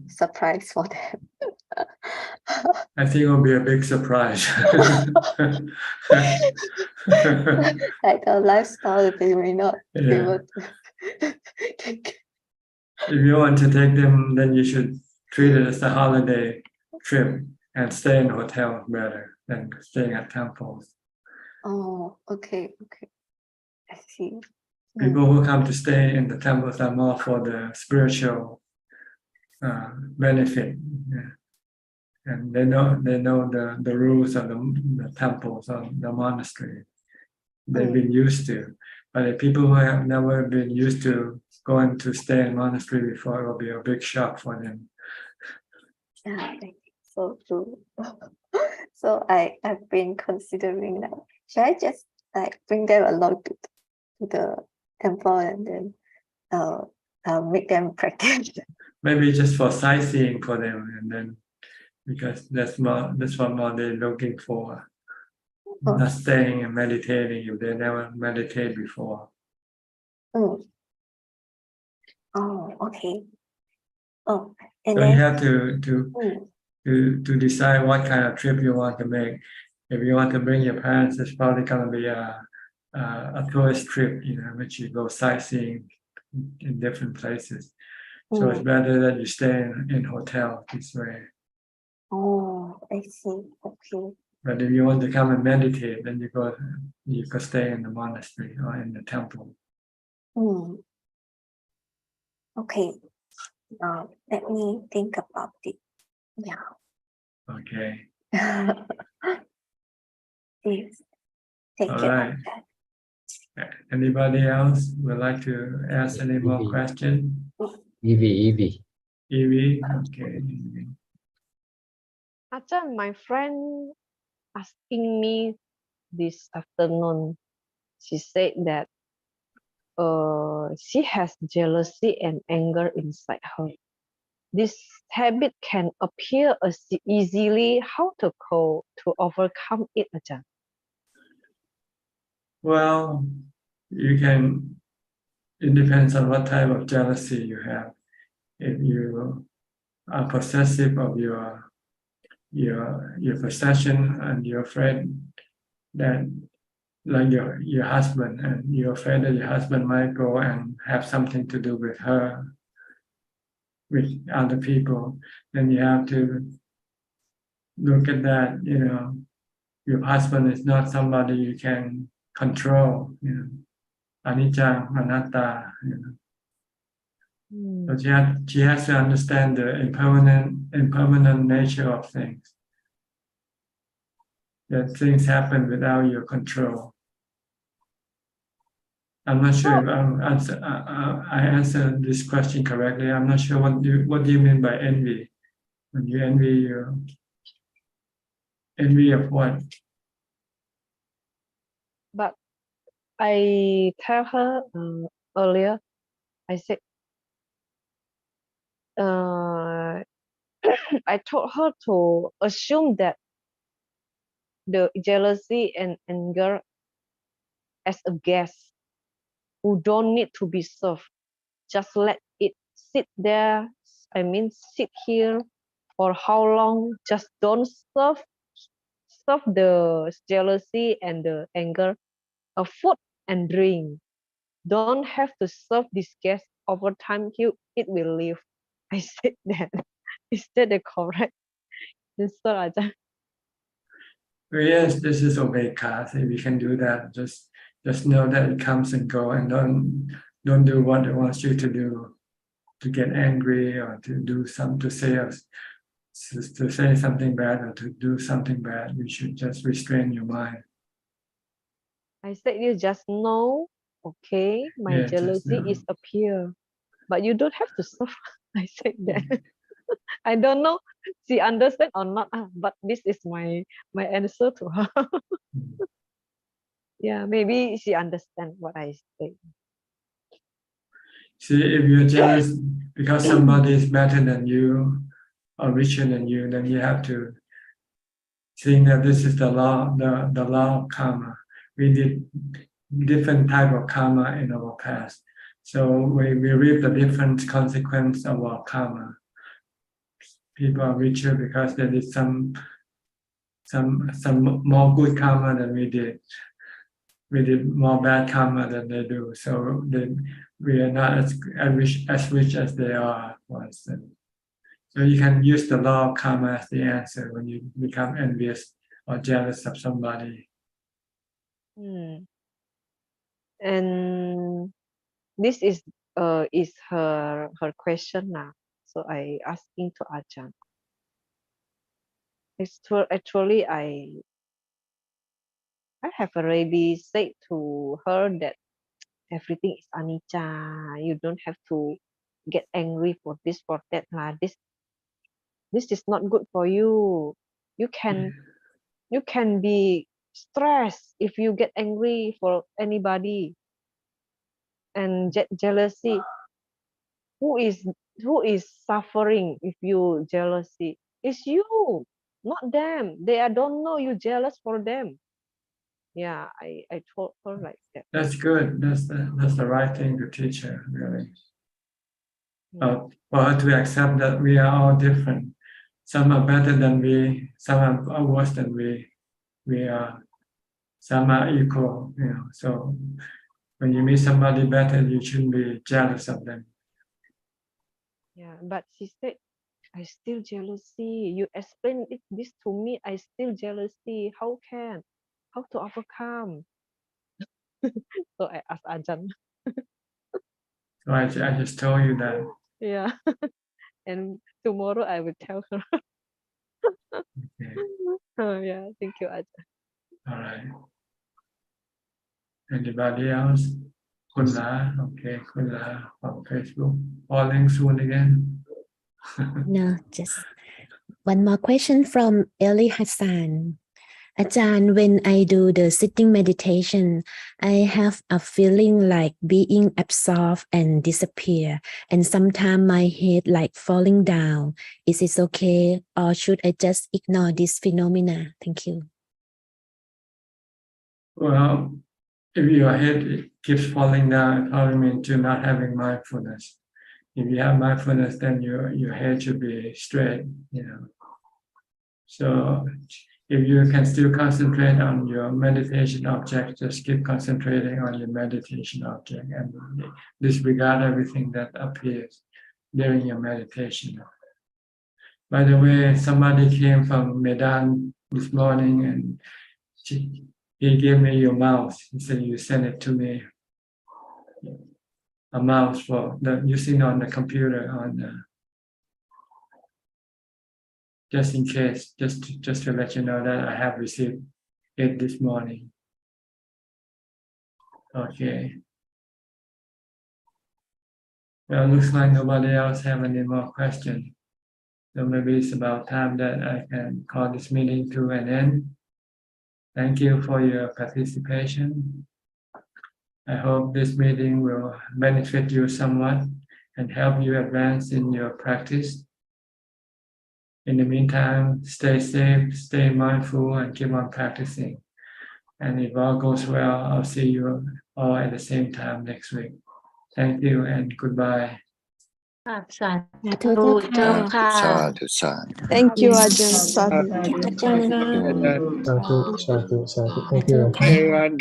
surprise for them? I think it will be a big surprise. Like a lifestyle that they may not be Yeah. able to take. If you want to take them, then you should treat it as a holiday trip and stay in hotels better than staying at temples. Oh, okay. I see. People who come to stay in the temples are more for the spiritual benefit, yeah. And they know the rules of the temples or the monastery. They've been used to. But the people who have never been used to going to stay in monastery before, it will be a big shock for them. Yeah, I think so too. So I've been considering like, should I just like bring them along to the temple and then make them practice? Maybe just for sightseeing for them, and then because that's what more they're looking for. Not staying and meditating if they never meditate before. Oh, okay. Oh, and So then you have to decide what kind of trip you want to make. If you want to bring your parents, it's probably going to be a tourist trip, which you go sightseeing in different places. So it's better that you stay in hotel this way. Oh, I see. Okay. But if you want to come and meditate, then you go stay in the monastery or in the temple. Okay. Let me think about it. Yeah. Okay. Please take All it right. on that. Anybody else would like to ask any more questions? Evie. Evie, okay. Ajahn, my friend asking me this afternoon. She said that she has jealousy and anger inside her. This habit can appear as easily. How to overcome it, Ajahn? Well, it depends on what type of jealousy you have. If you are possessive of your possession and you're afraid that, like your husband, and you're afraid that your husband might go and have something to do with her, with other people, then you have to look at that, your husband is not somebody you can control, anicca, anatta, So she has to understand the impermanent nature of things. That things happen without your control. I'm not sure if I answered this question correctly. I'm not sure what do you mean by envy? When you envy of what? But I tell her earlier, I said, I told her to assume that the jealousy and anger as a guest who don't need to be served. Just let it sit there. Sit here for how long? Just don't serve solve the jealousy and the anger, food and drink. Don't have to serve this guest over time. It will leave. I said that. Is that the correct answer, Ajahn? Yes, this is Obeka. So we can do that. Just know that it comes and go, and don't do what it wants you to do, to get angry or to do to say something bad or to do something bad. You should just restrain your mind. I said you just know, okay, my Yeah, just jealousy know. is appear, but you don't have to suffer. I said that. I don't know she understand or not, but this is my answer to her. Yeah, maybe she understand what I say. See, if you're jealous because somebody is better than you or richer than you, then you have to think that this is the law of karma. We did different type of karma in our past, so we reap the different consequence of our karma. People are richer because they did some more good karma than we did. We did more bad karma than they do, so we are not as rich as they are, for instance. So you can use the law of karma as the answer when you become envious or jealous of somebody. And this is her question now. So I asking to Ajahn. Actually, I have already said to her that everything is anicca. You don't have to get angry for this, for that. This is not good for you. You can be stressed if you get angry for anybody. And jealousy. Who is suffering if you jealousy? It's you, not them. They don't know you jealous for them. Yeah, I told her like that. That's good. That's the right thing to teach her, really. For her to accept that we are all different. Some are better than we, some are worse than we are. Some are equal, so when you meet somebody better, you shouldn't be jealous of them. Yeah, but she said, I still jealousy. You explain this to me, I still jealousy. How to overcome? So I asked Ajahn. So I just told you that. Yeah. And tomorrow I will tell her. Okay. Oh yeah, thank you, Ajahn. All right. Anybody else? Kunla, okay, Kunla from Facebook. Falling soon again. No, just one more question from Eli Hassan. Ajahn, when I do the sitting meditation, I have a feeling like being absorbed and disappear. And sometimes my head like falling down. Is it okay or should I just ignore this phenomena? Thank you. Well, if your head keeps falling down, it probably means you're not having mindfulness. If you have mindfulness, then your head should be straight, So if you can still concentrate on your meditation object, just keep concentrating on your meditation object and disregard everything that appears during your meditation. By the way, somebody came from Medan this morning and he gave me your mouse. He said, you send it to me. A mouse for using on the computer just in case, just to let you know that I have received it this morning. Okay. Well, looks like nobody else have any more questions. So maybe it's about time that I can call this meeting to an end. Thank you for your participation. I hope this meeting will benefit you somewhat and help you advance in your practice. In the meantime, stay safe, stay mindful, and keep on practicing. And if all goes well, I'll see you all at the same time next week. Thank you and goodbye. สา สาธุเจ้าค่ะ เจ้าค่ะ Sadhu, sadhu. Thank you, Ajahn. Sadhu. อาจารย์ Sadhu, sadhu, sadhu. Thank สาธุ you. ค่ะ everyone.